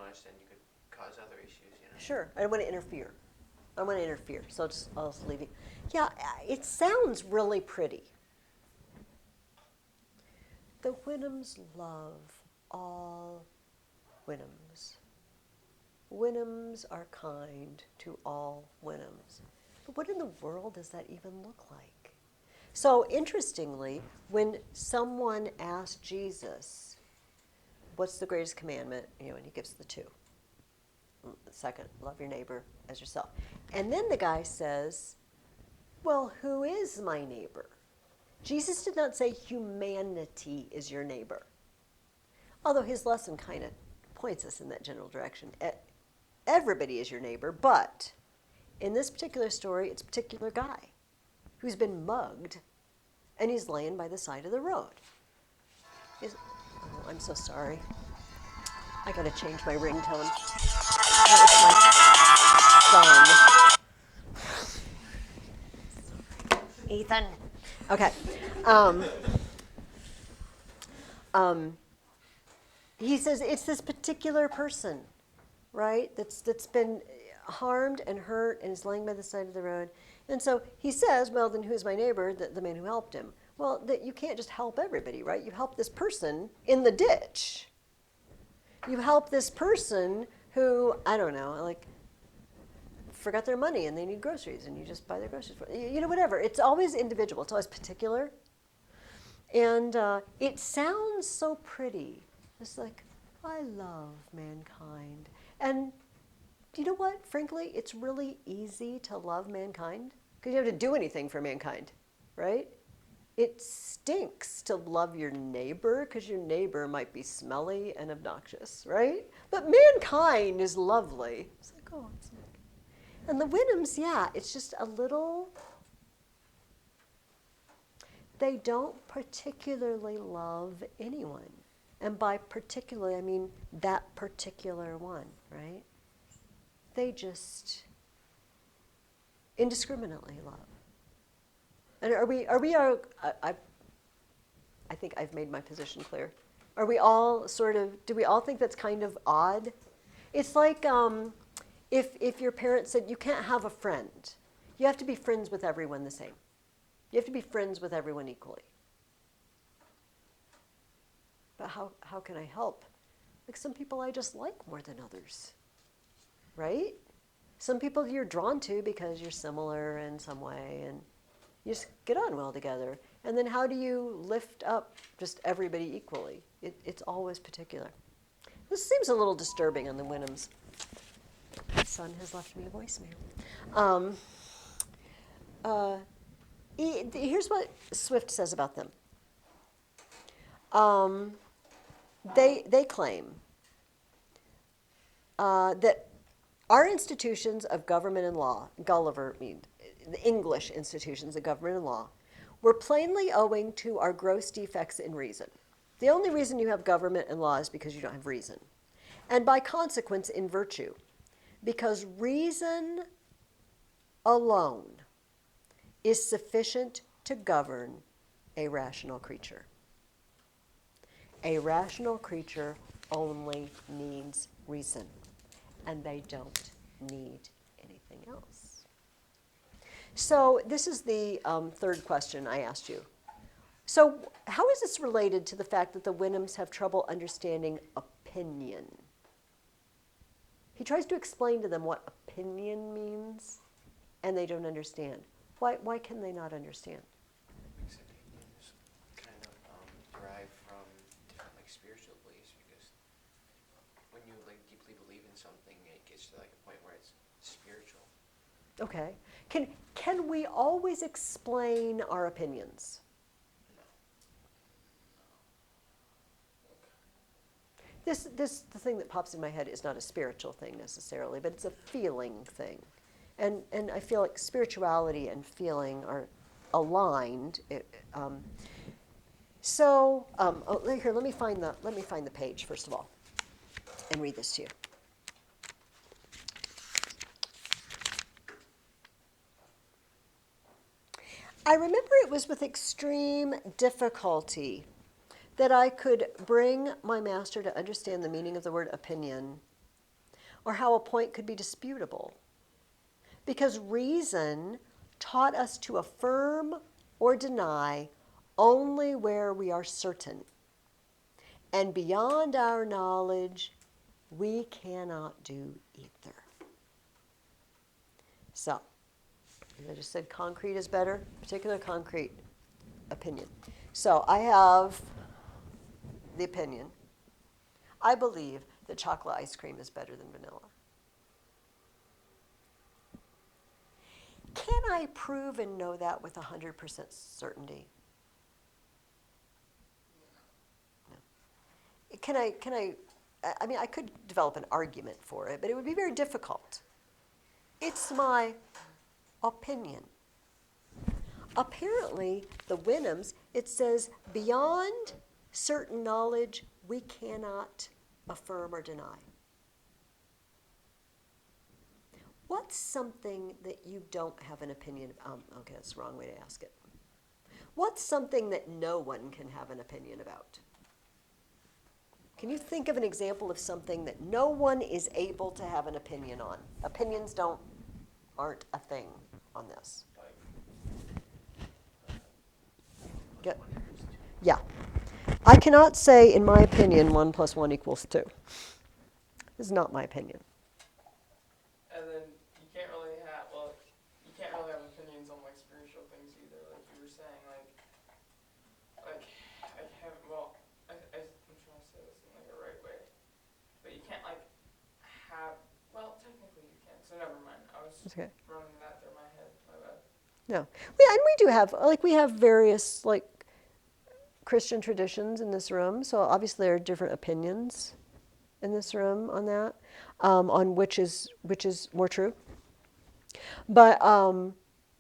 much, then you could cause other issues, you know? Sure, I don't want to interfere. I want to interfere, so I'll just leave it. Yeah, it sounds really pretty. The Wyndhams love all Wyndhams. Wyndhams are kind to all Wyndhams. But what in the world does that even look like? So interestingly, when someone asked Jesus, what's the greatest commandment? And he gives the two. Second, love your neighbor as yourself. And then the guy says, well, who is my neighbor? Jesus did not say humanity is your neighbor. Although his lesson kind of points us in that general direction. Everybody is your neighbor, but in this particular story, it's a particular guy who's been mugged and he's laying by the side of the road. Oh, I'm so sorry. I gotta change my ringtone. That was my son. Ethan. Okay. He says it's this particular person, right? That's been harmed and hurt and is laying by the side of the road. And so he says, well, then who's my neighbor? The man who helped him. Well, you can't just help everybody, right? You help this person in the ditch. You help this person who, I don't know, like forgot their money and they need groceries and you just buy their groceries for them. Whatever. It's always individual. It's always particular. And it sounds so pretty. It's like, I love mankind. And you know what? Frankly, it's really easy to love mankind because you don't have to do anything for mankind, right? It stinks to love your neighbor because your neighbor might be smelly and obnoxious, right? But mankind is lovely. It's like, oh, it's nice. And the Wyndhams, yeah, it's just a little, they don't particularly love anyone. And by particularly, I mean that particular one, right? They just indiscriminately love. And I think I've made my position clear. Are we all do we all think that's kind of odd? It's like if your parents said, you can't have a friend. You have to be friends with everyone the same. You have to be friends with everyone equally. But how can I help? Like some people I just like more than others, right? Some people you're drawn to because you're similar in some way and you just get on well together. And then how do you lift up just everybody equally? It's always particular. This seems a little disturbing on the Wyndhams. My son has left me a voicemail. Here's what Swift says about them. They claim that our institutions of government and law, the English institutions of government and law, were plainly owing to our gross defects in reason. The only reason you have government and law is because you don't have reason. And by consequence, in virtue. Because reason alone is sufficient to govern a rational creature. A rational creature only needs reason, and they don't need anything else. So this is the third question I asked you. So how is this related to the fact that the Wyndhams have trouble understanding opinion? He tries to explain to them what opinion means, and they don't understand. Why can they not understand? Because opinions kind of derive from different spiritual beliefs. Because when you deeply believe in something, it gets to a point where it's spiritual. Okay. Can we always explain our opinions? The thing that pops in my head is not a spiritual thing necessarily, but it's a feeling thing. And I feel like spirituality and feeling are aligned. Here, let me find the page first of all, and read this to you. I remember it was with extreme difficulty that I could bring my master to understand the meaning of the word opinion or how a point could be disputable. Because reason taught us to affirm or deny only where we are certain. And beyond our knowledge, we cannot do either. So, as I just said, concrete is better, particular concrete opinion. So I have the opinion. I believe that chocolate ice cream is better than vanilla. Can I prove and know that with 100% certainty? No. I mean, I could develop an argument for it, but it would be very difficult. It's my opinion. Apparently, the Wynnums, it says, beyond certain knowledge, we cannot affirm or deny. What's something that you don't have an opinion of? Okay, that's the wrong way to ask it. What's something that no one can have an opinion about? Can you think of an example of something that no one is able to have an opinion on? Opinions aren't a thing on this. Good. Yeah. I cannot say, in my opinion, 1 + 1 = 2. This is not my opinion. And then you can't really have, you can't really have opinions on like spiritual things either, like you were saying, I'm trying to say this in like a right way, but you can't like have, technically you can, so never mind, I was Okay. running that through my head, my bad. No. Yeah, and we do have, we have various, Christian traditions in this room, so obviously there are different opinions in this room on that, on which is more true. But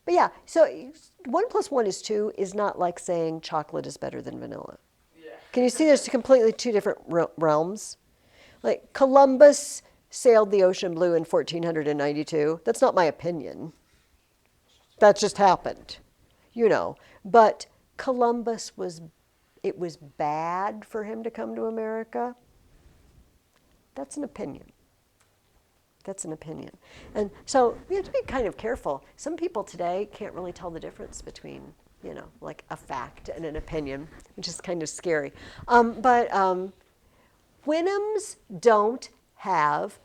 yeah, so 1 + 1 = 2 is not like saying chocolate is better than vanilla. Yeah. Can you see there's completely two different realms? Like Columbus sailed the ocean blue in 1492. That's not my opinion. That just happened, But Columbus it was bad for him to come to America. That's an opinion. That's an opinion. And so we have to be kind of careful. Some people today can't really tell the difference between, like a fact and an opinion, which is kind of scary. But Wynnums don't have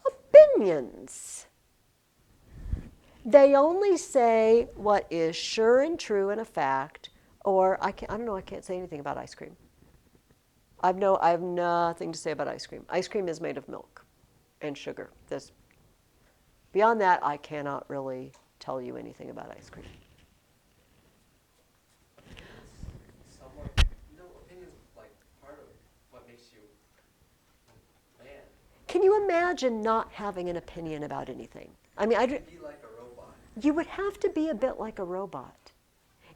opinions. They only say what is sure and true and a fact, or I can't say anything about ice cream. I have nothing to say about ice cream. Ice cream is made of milk and sugar. Beyond that, I cannot really tell you anything about ice cream. Somewhat, opinions like part of what makes you man. Can you imagine not having an opinion about anything? I mean, Be like a robot. you would have to be a bit like a robot.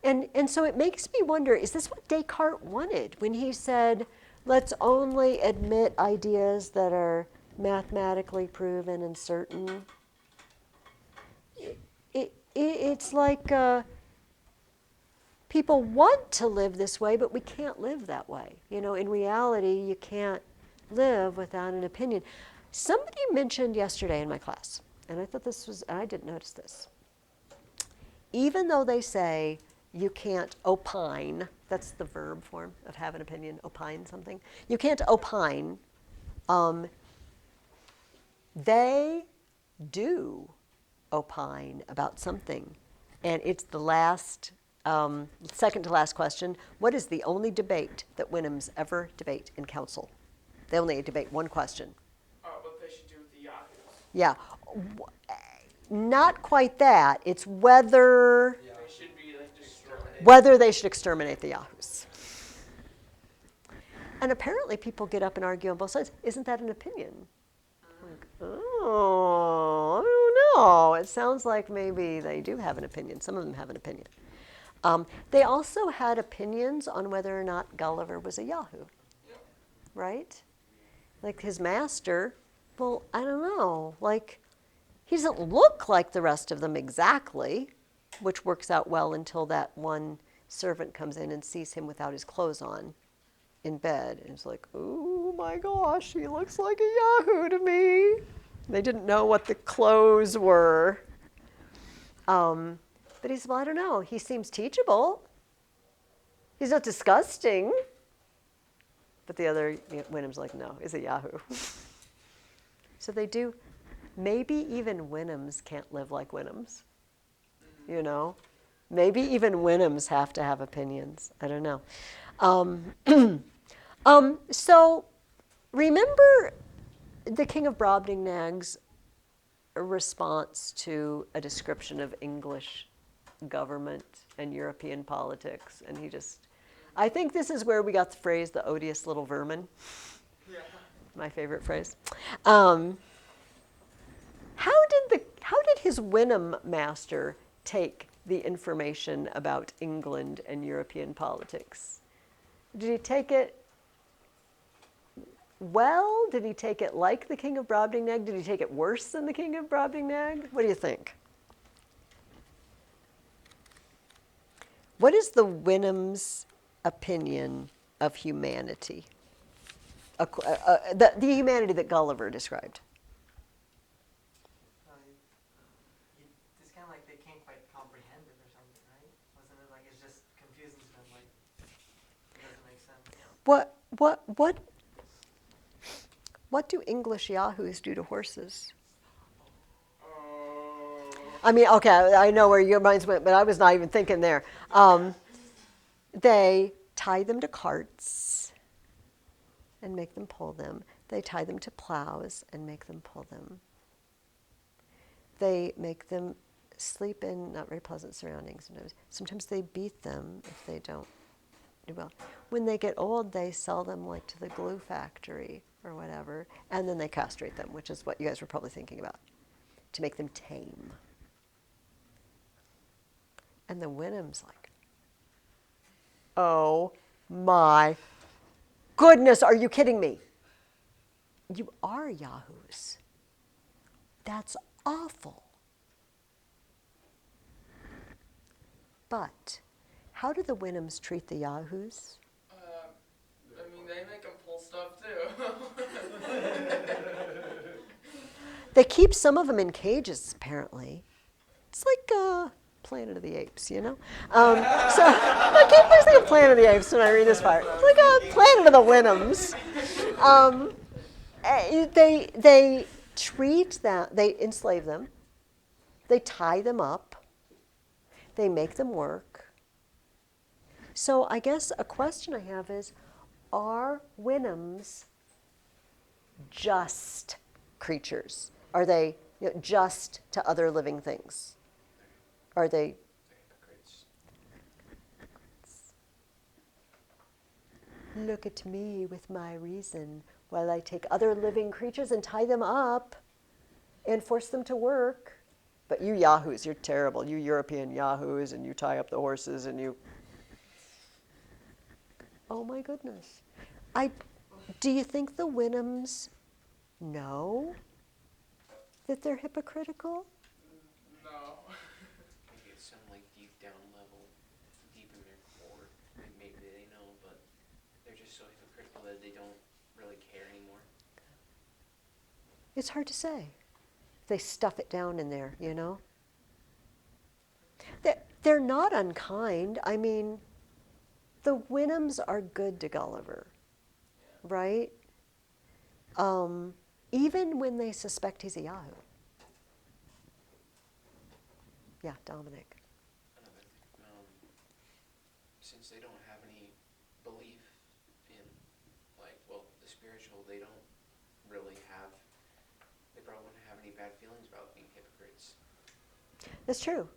And so it makes me wonder, is this what Descartes wanted when he said, let's only admit ideas that are mathematically proven and certain? It's like people want to live this way, but we can't live that way. In reality, you can't live without an opinion. Somebody mentioned yesterday in my class, and I thought I didn't notice this. Even though they say you can't opine, that's the verb form of have an opinion, opine something. You can't opine. They do opine about something. And it's the second to last question. What is the only debate that Wynnums ever debate in council? They only debate one question. What they should do with the Yahoos. Yeah. Not quite that. It's whether They should be like destroyed. whether they should exterminate the Yahoos. And apparently people get up and argue on both sides. Isn't that an opinion? Like, oh, I don't know. It sounds like maybe they do have an opinion. Some of them have an opinion. They also had opinions on whether or not Gulliver was a Yahoo. Right? Like his master, well, I don't know. He doesn't look like the rest of them exactly, which works out well until that one servant comes in and sees him without his clothes on in bed. And it's like, oh my gosh, he looks like a Yahoo to me. They didn't know what the clothes were. But he said, well, I don't know. He seems teachable. He's not disgusting. But the other Wynnum's like, no, he's a Yahoo. So they do. Maybe even Wynnums can't live like Wynnums. You know? Maybe even Wynnums have to have opinions. I don't know. So remember the King of Brobdingnag's response to a description of English government and European politics, and he just, I think this is where we got the phrase "the odious little vermin." Yeah. My favorite phrase. How did his Wynnum master take the information about England and European politics? Did he take it well? Did he take it like the King of Brobdingnag? Did he take it worse than the King of Brobdingnag? What do you think? What is the Wynnum's opinion of humanity? The humanity that Gulliver described. It's kind of like they can't quite comprehend it or something, right? Wasn't it like it's just confusing to them, like it doesn't make sense. What do English yahoos do to horses? Oh. I mean, okay, I know where your minds went, but I was not even thinking there. They tie them to carts and make them pull them. They tie them to plows and make them pull them. They make them sleep in not very pleasant surroundings. Sometimes they beat them if they don't do well. When they get old, they sell them like to the glue factory or whatever, and then they castrate them, which is what you guys were probably thinking about, to make them tame. And the Wynnum's like, oh my goodness, are you kidding me? You are yahoos. That's awful. But how do the Wynnums treat the yahoos? I mean, they make them pull stuff too. They keep some of them in cages, apparently. It's like Planet of the Apes, you know? So I keep thinking of Planet of the Apes when I read this part. It's like a Planet of the Wynnums. They treat them, they enslave them, they tie them up, they make them work. So I guess a question I have is, are Wynnums just creatures? Are they just to other living things? Are they? Hypocrites. Look at me with my reason while I take other living creatures and tie them up and force them to work. But you yahoos, you're terrible. You European yahoos, and you tie up the horses and you... Oh my goodness. Do you think the Wynnums know that they're hypocritical? No. Maybe it's some like deep down level, deep in their core. Maybe they know, but they're just so hypocritical that they don't really care anymore. It's hard to say. They stuff it down in there, you know? They're not unkind. I mean, the Wynnums are good to Gulliver, right? Even when they suspect he's a Yahoo. Yeah, Dominic. Another thing, since they don't have any belief in, like, well, the spiritual, they don't really have, they probably wouldn't have any bad feelings about being hypocrites. That's true.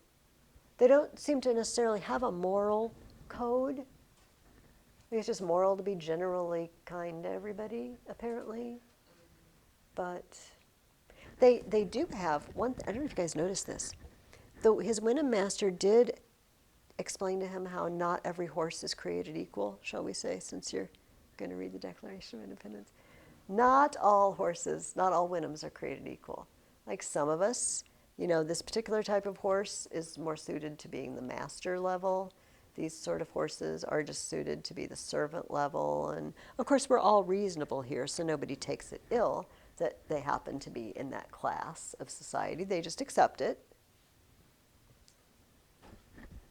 They don't seem to necessarily have a moral code. I think it's just moral to be generally kind to everybody, apparently. But they do have one, I don't know if you guys noticed this. Though his Wynnum master did explain to him how not every horse is created equal, shall we say, since you're going to read the Declaration of Independence. Not all horses, not all Wynnums are created equal. Like some of us, you know, this particular type of horse is more suited to being the master level. These sort of horses are just suited to be the servant level. And of course, we're all reasonable here, so nobody takes it ill. that they happen to be in that class of society. They just accept it.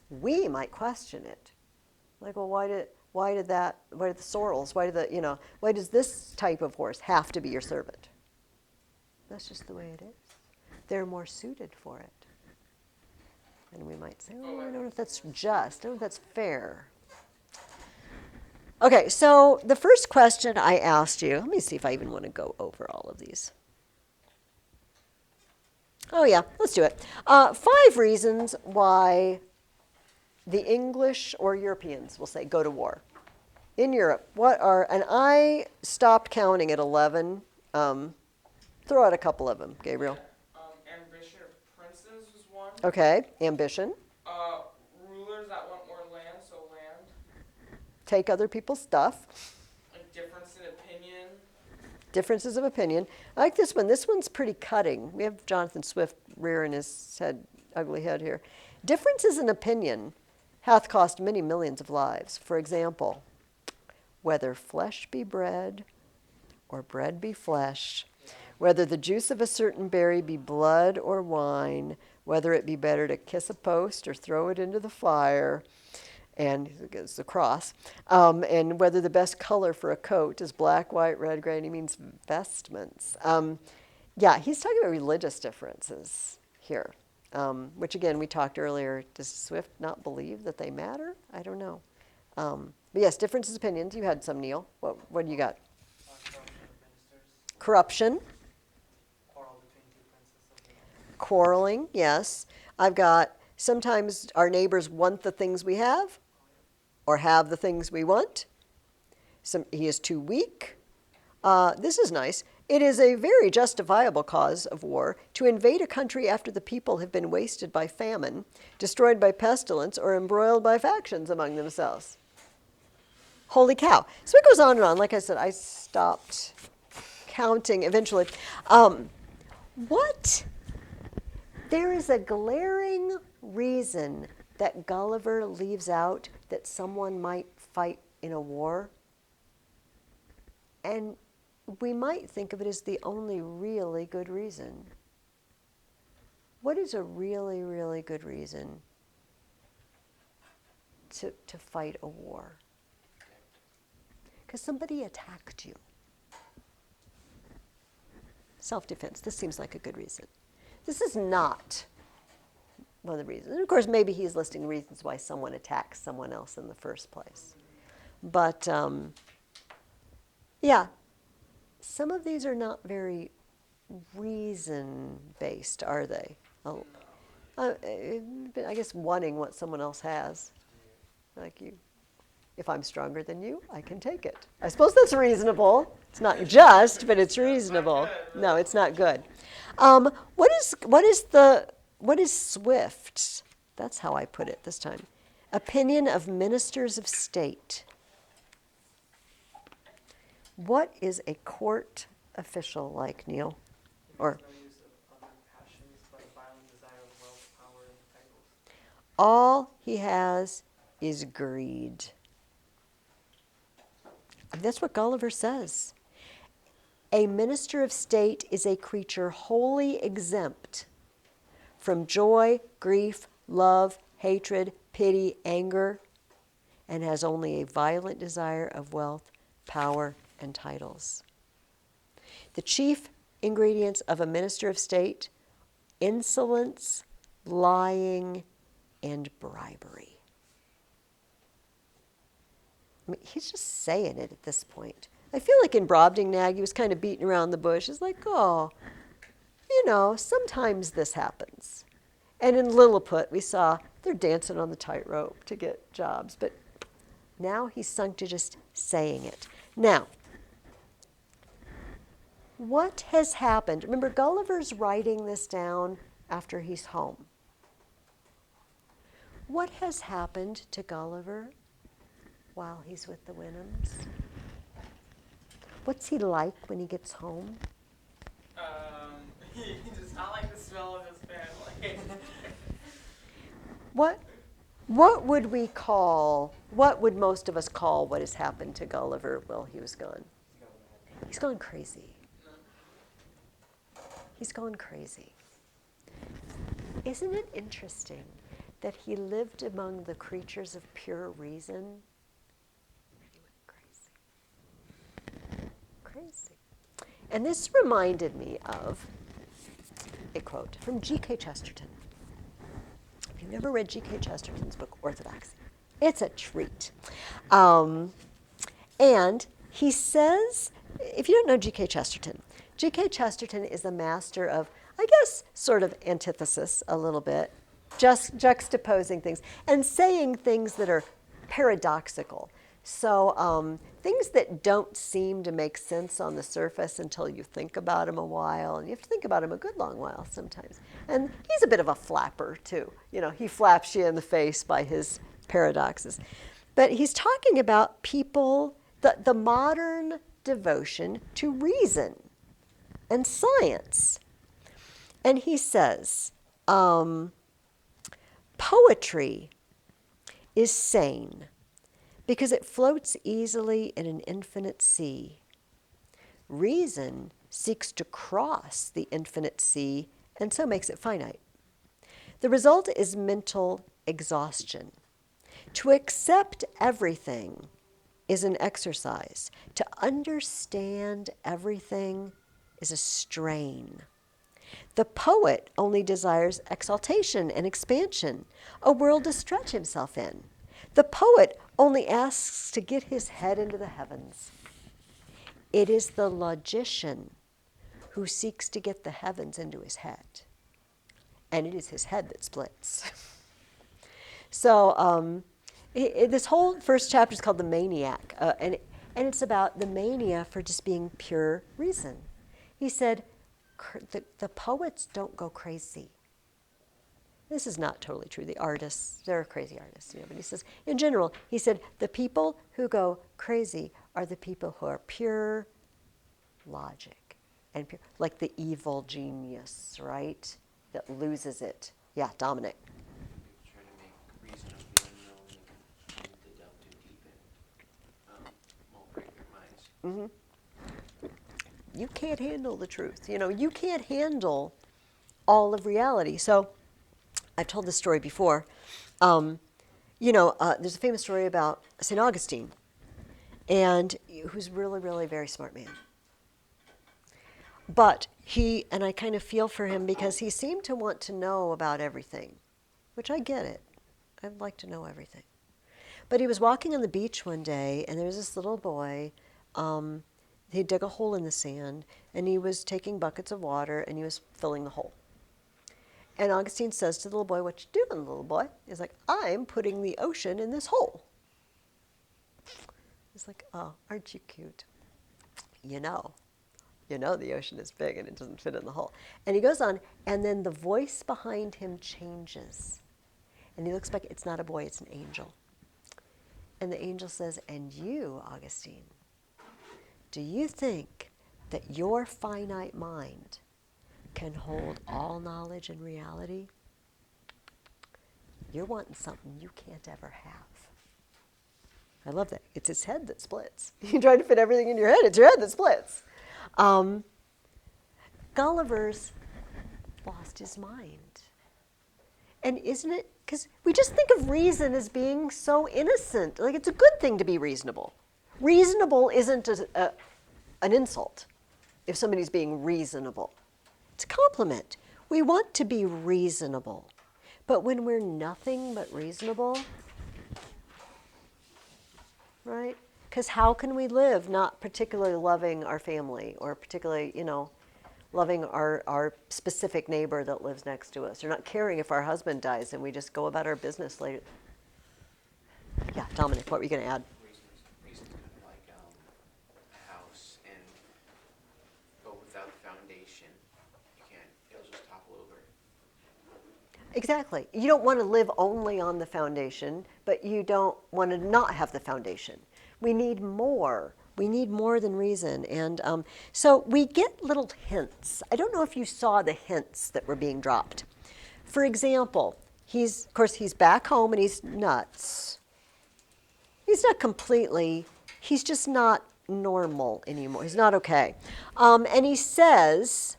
We might question it. Like, well, why did the sorrels, why does this type of horse have to be your servant? That's just the way it is. They're more suited for it. And we might say, oh, I don't know if that's just, I don't know if that's fair. Okay, so the first question I asked you, let me see if I even want to go over all of these. Oh yeah, let's do it. 5 reasons why the English or Europeans, we'll say, go to war. In Europe, and I stopped counting at 11. Throw out a couple of them, Gabriel. Ambition of princes was one. Okay, ambition. Rulers that want more land, so land. Take other people's stuff. A difference in opinion. Differences of opinion. I like this one. This one's pretty cutting. We have Jonathan Swift rearing his ugly head here. Differences in opinion hath cost many millions of lives. For example, whether flesh be bread or bread be flesh, whether the juice of a certain berry be blood or wine, whether it be better to kiss a post or throw it into the fire, and it's the cross, and whether the best color for a coat is black, white, red, gray, and he means vestments. Yeah, he's talking about religious differences here, which again, we talked earlier. Does Swift not believe that they matter? I don't know. But yes, differences of opinions. You had some, Neil. What do you got? Corruption of ministers. Corruption. Quarrel between two princes. Quarreling, yes. I've got sometimes our neighbors want the things we have or have the things we want. He is too weak. This is nice. It is a very justifiable cause of war to invade a country after the people have been wasted by famine, destroyed by pestilence, or embroiled by factions among themselves. Holy cow. So it goes on and on. Like I said, I stopped counting eventually. There is a glaring reason that Gulliver leaves out that someone might fight in a war. And we might think of it as the only really good reason. What is a really, really good reason to fight a war? Because somebody attacked you. Self-defense. This seems like a good reason. This is not one of the reasons. And of course, maybe he's listing reasons why someone attacks someone else in the first place. But yeah, some of these are not very reason-based, are they? I guess wanting what someone else has. Like you, if I'm stronger than you, I can take it. I suppose that's reasonable. It's not just, but it's reasonable. No, it's not good. What is Swift's? That's how I put it this time. Opinion of ministers of state. What is a court official like, Neil? Or No use of other passions, but a violent desire of wealth, power, and titles. all he has is greed. That's what Gulliver says. A minister of state is a creature wholly exempt from joy, grief, love, hatred, pity, anger, and has only a violent desire of wealth, power, and titles. The chief ingredients of a minister of state: insolence, lying, and bribery. I mean, he's just saying it at this point. I feel like in Brobdingnag, he was kind of beating around the bush. It's like, oh, sometimes this happens. And in Lilliput, we saw they're dancing on the tightrope to get jobs. But now he's sunk to just saying it. Now, what has happened? Remember, Gulliver's writing this down after he's home. What has happened to Gulliver while he's with the Winhams? What's he like when he gets home? He does not like the smell of his family. What would most of us call what has happened to Gulliver while he was gone? He's gone crazy. He's going crazy. Isn't it interesting that he lived among the creatures of pure reason? He went crazy. Crazy. And this reminded me of a quote from G.K. Chesterton. If you've never read G.K. Chesterton's book, Orthodoxy, it's a treat. And he says, if you don't know G.K. Chesterton is a master of, I guess, sort of antithesis a little bit, just juxtaposing things and saying things that are paradoxical. So things that don't seem to make sense on the surface until you think about them a while, and you have to think about them a good long while sometimes. And he's a bit of a flapper too. You know, he flaps you in the face by his paradoxes. But he's talking about people, the modern devotion to reason and science. And he says, poetry is sane because it floats easily in an infinite sea. Reason seeks to cross the infinite sea and so makes it finite. The result is mental exhaustion. To accept everything is an exercise. To understand everything is a strain. The poet only desires exaltation and expansion, a world to stretch himself in. The poet only asks to get his head into the heavens. It is the logician who seeks to get the heavens into his head. And it is his head that splits. So this whole first chapter is called The Maniac. And it's about the mania for just being pure reason. He said, the poets don't go crazy. This is not totally true. The artists, they're crazy artists, but he says, in general, he said, the people who go crazy are the people who are pure logic and pure, like the evil genius, right? That loses it. Yeah, Dominic. Try to make reason of the unknown and to delve too deep and won't break their minds. You can't handle the truth. You can't handle all of reality. So I've told this story before. There's a famous story about St. Augustine, and who's really, really very smart man. But and I kind of feel for him because he seemed to want to know about everything, which I get it. I'd like to know everything. But he was walking on the beach one day, and there was this little boy. He dug a hole in the sand, and he was taking buckets of water, and he was filling the hole. And Augustine says to the little boy, "What you doing, little boy?" He's like, "I'm putting the ocean in this hole." He's like, "Oh, aren't you cute? You know the ocean is big and it doesn't fit in the hole." And he goes on, and then the voice behind him changes. And he looks back, it's not a boy, it's an angel. And the angel says, "And you, Augustine, do you think that your finite mind can hold all knowledge and reality? You're wanting something you can't ever have." I love that. It's his head that splits. You try to fit everything in your head, it's your head that splits. Gulliver's lost his mind. And isn't it, because we just think of reason as being so innocent. Like, it's a good thing to be reasonable. Reasonable isn't an insult if somebody's being reasonable. It's a compliment. We want to be reasonable. But when we're nothing but reasonable, right? Because how can we live not particularly loving our family or particularly, loving our specific neighbor that lives next to us, or not caring if our husband dies and we just go about our business later? Yeah, Dominic, what were you going to add? Reason's kind of like a house, and go without the foundation, it'll just topple over. Exactly. You don't want to live only on the foundation, but you don't want to not have the foundation. We need more. We need more than reason. And so we get little hints. I don't know if you saw the hints that were being dropped. For example, he's back home and he's nuts. He's not completely, he's just not normal anymore. He's not okay. And he says,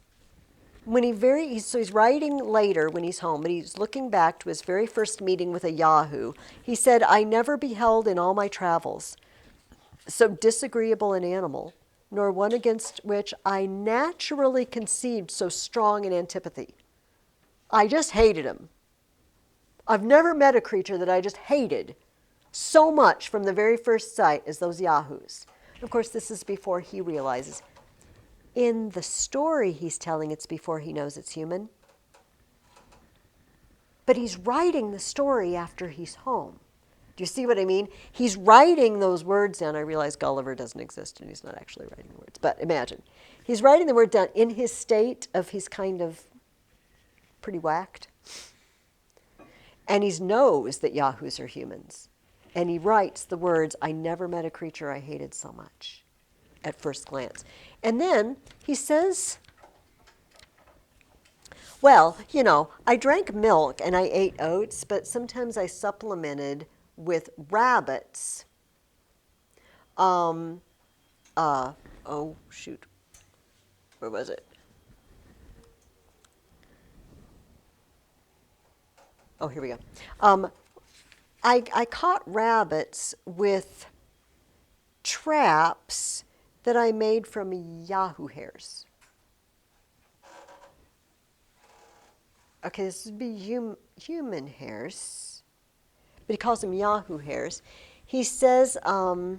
So he's writing later when he's home, but he's looking back to his very first meeting with a Yahoo. He said, I never beheld in all my travels so disagreeable an animal, nor one against which I naturally conceived so strong an antipathy. I just hated him. I've never met a creature that I just hated so much from the very first sight as those Yahoos. Of course, this is before he realizes. In the story he's telling, it's before he knows it's human. But he's writing the story after he's home. Do you see what I mean? He's writing those words down. I realize Gulliver doesn't exist and he's not actually writing the words. But imagine. He's writing the word down in his state of he's kind of pretty whacked. And he knows that Yahoos are humans. And he writes the words, I never met a creature I hated so much at first glance. And then he says, well, I drank milk and I ate oats, but sometimes I supplemented with rabbits. Oh, shoot. Where was it? Oh, here we go. I caught rabbits with traps that I made from Yahoo hairs. Okay, this would be human hairs, but he calls them Yahoo hairs. He says, my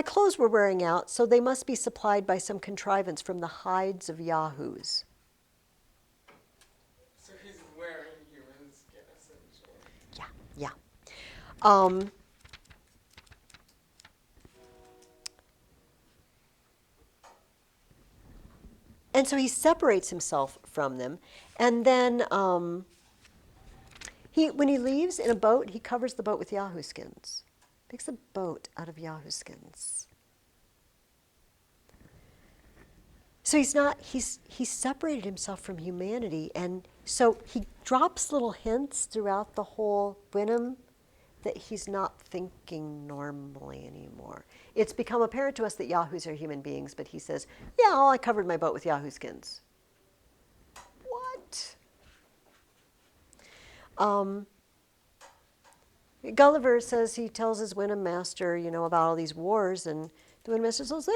clothes were wearing out, so they must be supplied by some contrivance from the hides of Yahoos. So he's wearing human skin, essentially. Yeah. And so he separates himself from them. And then when he leaves in a boat, he covers the boat with Yahoo skins. Makes a boat out of Yahoo skins. So he's separated himself from humanity. And so he drops little hints throughout the whole Wynnum that he's not thinking normally anymore. It's become apparent to us that Yahoos are human beings, but he says, yeah, I covered my boat with Yahoo skins. What? Gulliver says he tells his Wynnum master, about all these wars, and the Wynnum master says,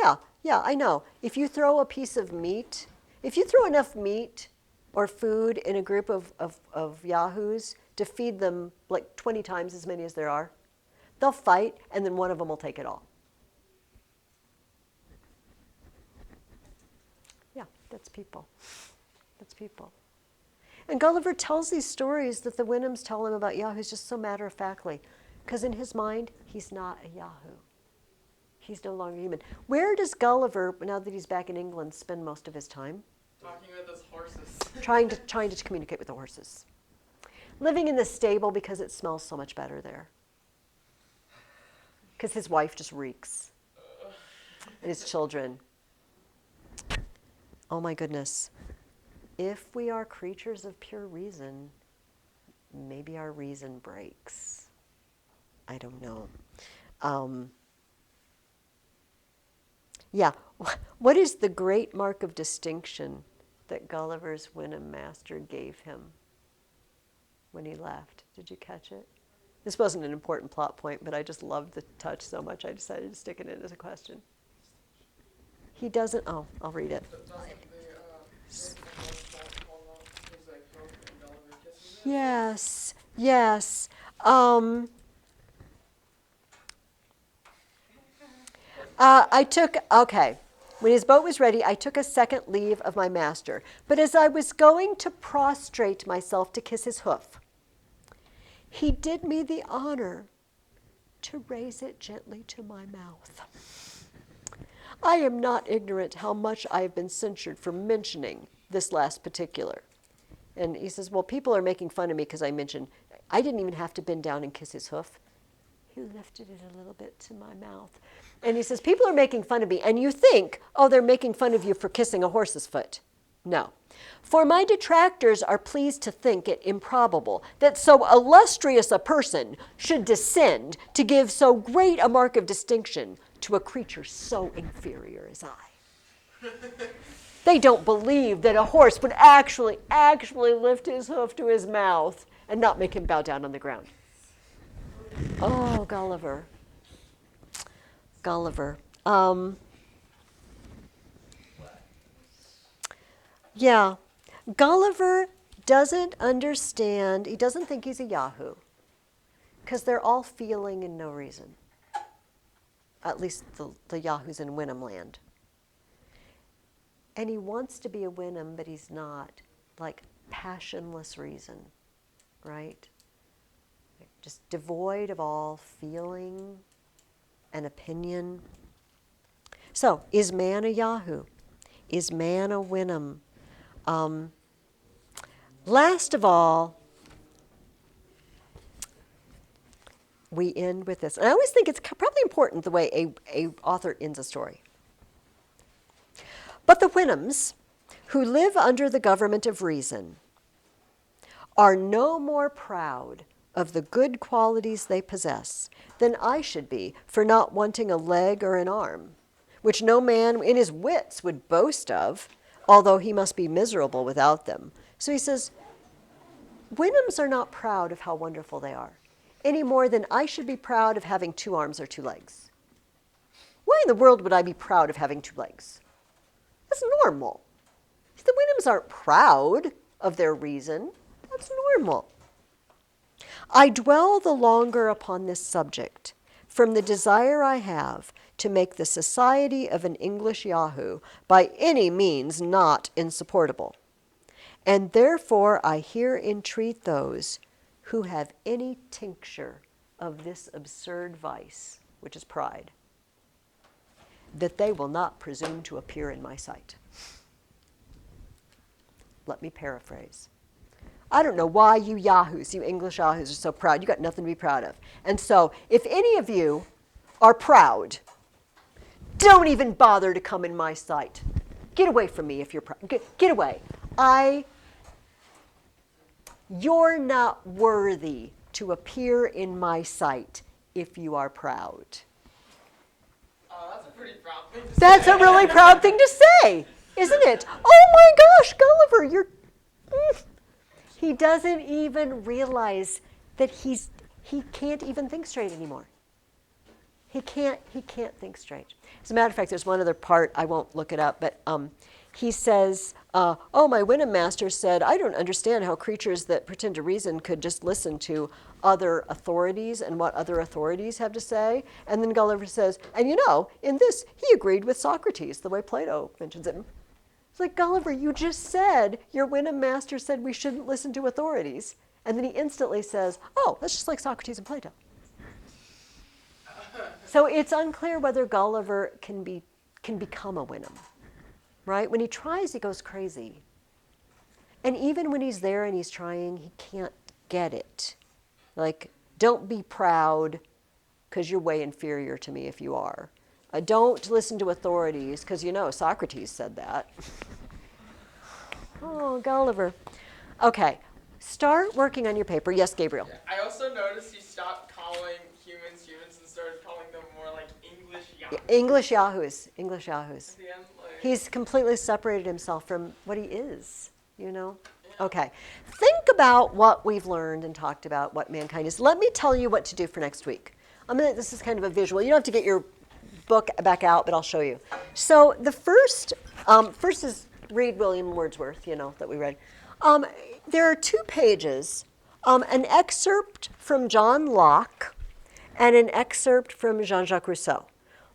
yeah, I know. If you throw a piece of meat, if you throw enough meat or food in a group of Yahoos to feed them like 20 times as many as there are, they'll fight, and then one of them will take it all. Yeah, that's people. That's people. And Gulliver tells these stories that the Wynnums tell him about Yahoos just so matter-of-factly, because in his mind, he's not a Yahoo. He's no longer human. Where does Gulliver, now that he's back in England, spend most of his time? Talking with his horses. trying to communicate with the horses. Living in the stable because it smells so much better there. Because his wife just reeks. And his children. Oh my goodness. If we are creatures of pure reason, maybe our reason breaks. I don't know. What is the great mark of distinction that Gulliver's Wynnum master gave him when he left? Did you catch it? This wasn't an important plot point, but I just loved the touch so much I decided to stick it in as a question. He doesn't, I'll read it. Yes. When his boat was ready, I took a second leave of my master. But as I was going to prostrate myself to kiss his hoof, he did me the honor to raise it gently to my mouth. I am not ignorant how much I have been censured for mentioning this last particular. And he says, well, people are making fun of me because I didn't even have to bend down and kiss his hoof. He lifted it a little bit to my mouth. And he says, people are making fun of me. And you think, oh, they're making fun of you for kissing a horse's foot. No. For my detractors are pleased to think it improbable that so illustrious a person should descend to give so great a mark of distinction to a creature so inferior as I. They don't believe that a horse would actually lift his hoof to his mouth and not make him bow down on the ground. Oh, Gulliver. Gulliver. Yeah. Gulliver doesn't understand, he doesn't think he's a Yahoo, because they're all feeling and no reason. At least the Yahoos in Wynnum land. And he wants to be a Wynnum, but he's not. Like passionless reason, right? Just devoid of all feeling and opinion. So, is man a Yahoo? Is man a Wynnum? Last of all, we end with this. And I always think it's probably important the way a author ends a story. But the Wynnums, who live under the government of reason, are no more proud of the good qualities they possess than I should be for not wanting a leg or an arm, which no man in his wits would boast of, although he must be miserable without them. So he says, Wynnums are not proud of how wonderful they are, any more than I should be proud of having 2 arms or 2 legs. Why in the world would I be proud of having 2 legs? That's normal. The Wynnums aren't proud of their reason. That's normal. I dwell the longer upon this subject from the desire I have to make the society of an English Yahoo by any means not insupportable. And therefore I here entreat those who have any tincture of this absurd vice, which is pride, that they will not presume to appear in my sight. Let me paraphrase. I don't know why you Yahoos, you English Yahoos, are so proud. You got nothing to be proud of. And so, if any of you are proud, don't even bother to come in my sight. Get away from me if you're proud. Get away. You're not worthy to appear in my sight if you are proud. That's a pretty proud thing to say. That's a really proud thing to say, isn't it? Oh my gosh, Gulliver, you're... He doesn't even realize that he can't even think straight anymore. He can't think straight. As a matter of fact, there's one other part, I won't look it up, but he says, oh, my Wynnum master said, I don't understand how creatures that pretend to reason could just listen to other authorities and what other authorities have to say. And then Gulliver says, and you know, in this, he agreed with Socrates, the way Plato mentions it. It's like, Gulliver, you just said your Wynnum master said we shouldn't listen to authorities. And then he instantly says, oh, that's just like Socrates and Plato. So it's unclear whether Gulliver can become a Wynnum, right? When he tries, he goes crazy. And even when he's there and he's trying, he can't get it. Like, don't be proud because you're way inferior to me if you are. Don't listen to authorities, because you know Socrates said that. Oh, Gulliver. Okay, start working on your paper. Yes, Gabriel. I also noticed you stopped calling humans and started calling them more like English Yahoos. English Yahoos. English Yahoos. At the end, like, He's completely separated himself from what he is, you know? Yeah. Okay. Think about what we've learned and talked about, what mankind is. Let me tell you what to do for next week. This is kind of a visual. You don't have to get your book back out, but I'll show you. So the first is read William Wordsworth, you know, that we read. There are 2 pages, an excerpt from John Locke and an excerpt from Jean-Jacques Rousseau.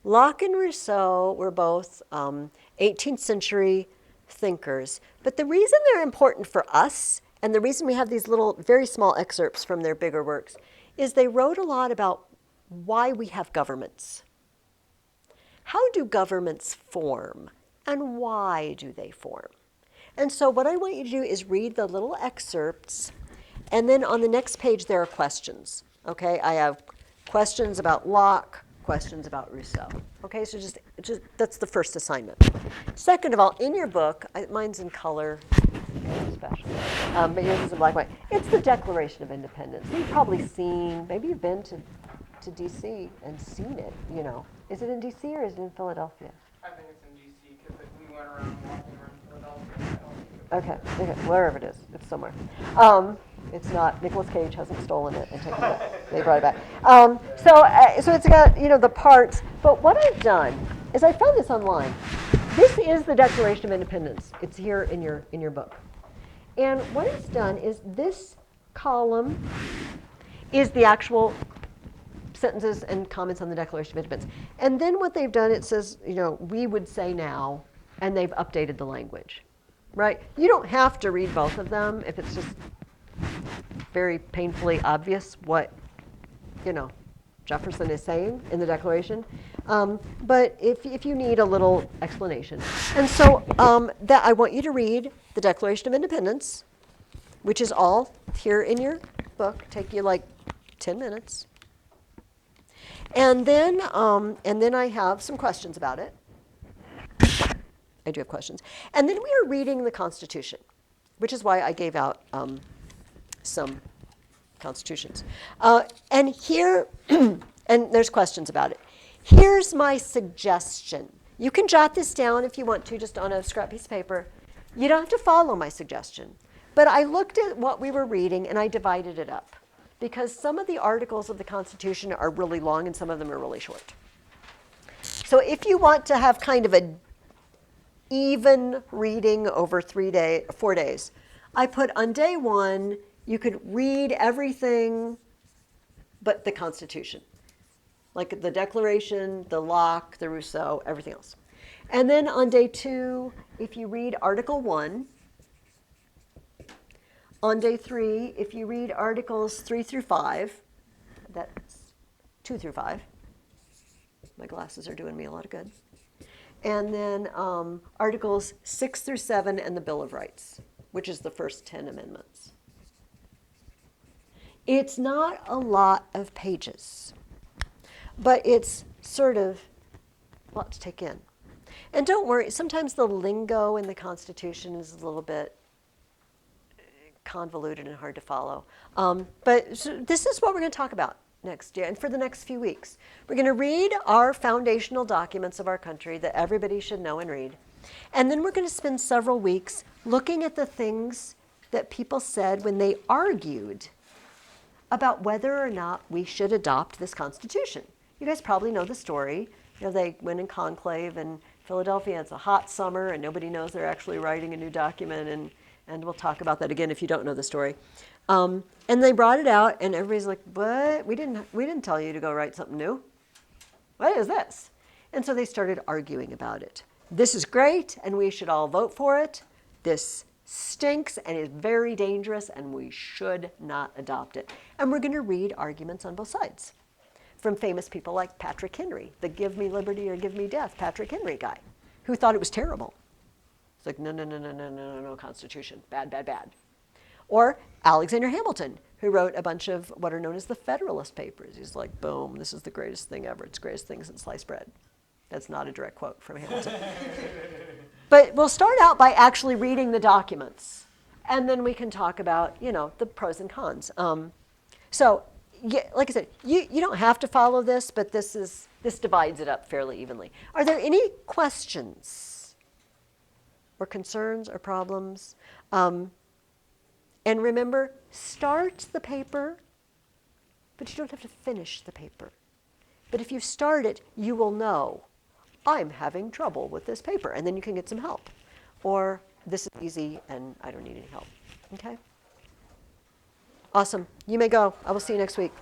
Locke and Rousseau were both 18th century thinkers, but the reason they're important for us, and the reason we have these little, very small excerpts from their bigger works, is they wrote a lot about why we have governments. How do governments form, and why do they form? And so what I want you to do is read the little excerpts, and then on the next page there are questions. Okay, I have questions about Locke, questions about Rousseau. Okay, so just that's the first assignment. Second of all, in your book, mine's in color, special, but yours is in black and white. It's the Declaration of Independence. You've probably seen, maybe you've been to D.C. and seen it, you know. Is it in D.C. or is it in Philadelphia? I think it's in DC because we went around walking around Philadelphia. I don't think it was Okay, wherever it is, it's somewhere. It's not, Nicolas Cage hasn't stolen it and taken it, they brought it back. So it's got, the parts, but what I've done is I found this online. This is the Declaration of Independence. It's here in your book. And what it's done is this column is the actual sentences and comments on the Declaration of Independence. And then what they've done, it says, we would say now, and they've updated the language, right? You don't have to read both of them if it's just very painfully obvious what, Jefferson is saying in the Declaration. But if you need a little explanation. And so that I want you to read the Declaration of Independence, which is all here in your book. Take you like 10 minutes. And then I have some questions about it. I do have questions. And then we are reading the Constitution, which is why I gave out some constitutions. And here, and there's questions about it. Here's my suggestion. You can jot this down if you want to, just on a scrap piece of paper. You don't have to follow my suggestion. But I looked at what we were reading and I divided it up, because some of the articles of the Constitution are really long and some of them are really short. So if you want to have kind of a even reading over 4 days, I put on day 1, you could read everything but the Constitution, like the Declaration, the Locke, the Rousseau, everything else. And then on day 2, if you read Article 1, on day 3, if you read Articles 3 through 5, that's 2 through 5. My glasses are doing me a lot of good. And then Articles 6 through 7 and the Bill of Rights, which is the first 10 amendments. It's not a lot of pages, but it's sort of a lot to take in. And don't worry, sometimes the lingo in the Constitution is a little bit convoluted and hard to follow. But this is what we're going to talk about next year and for the next few weeks. We're going to read our foundational documents of our country that everybody should know and read. And then we're going to spend several weeks looking at the things that people said when they argued about whether or not we should adopt this Constitution. You guys probably know the story. They went in conclave in Philadelphia. It's a hot summer and nobody knows they're actually writing a new document, and we'll talk about that again if you don't know the story. And they brought it out and everybody's like, what? We didn't tell you to go write something new. What is this? And so they started arguing about it. This is great and we should all vote for it. This stinks and is very dangerous and we should not adopt it. And we're going to read arguments on both sides from famous people like Patrick Henry, the give me liberty or give me death Patrick Henry guy, who thought it was terrible. It's like, no, Constitution, bad, bad, bad. Or Alexander Hamilton, who wrote a bunch of what are known as the Federalist Papers. He's like, boom, this is the greatest thing ever. It's the greatest thing since sliced bread. That's not a direct quote from Hamilton. But we'll start out by actually reading the documents. And then we can talk about, the pros and cons. So, like I said, you don't have to follow this, but this divides it up fairly evenly. Are there any questions or concerns or problems? And remember, start the paper, but you don't have to finish the paper. But if you start it, you will know, I'm having trouble with this paper, and then you can get some help. Or this is easy and I don't need any help. Okay? Awesome. You may go. I will see you next week.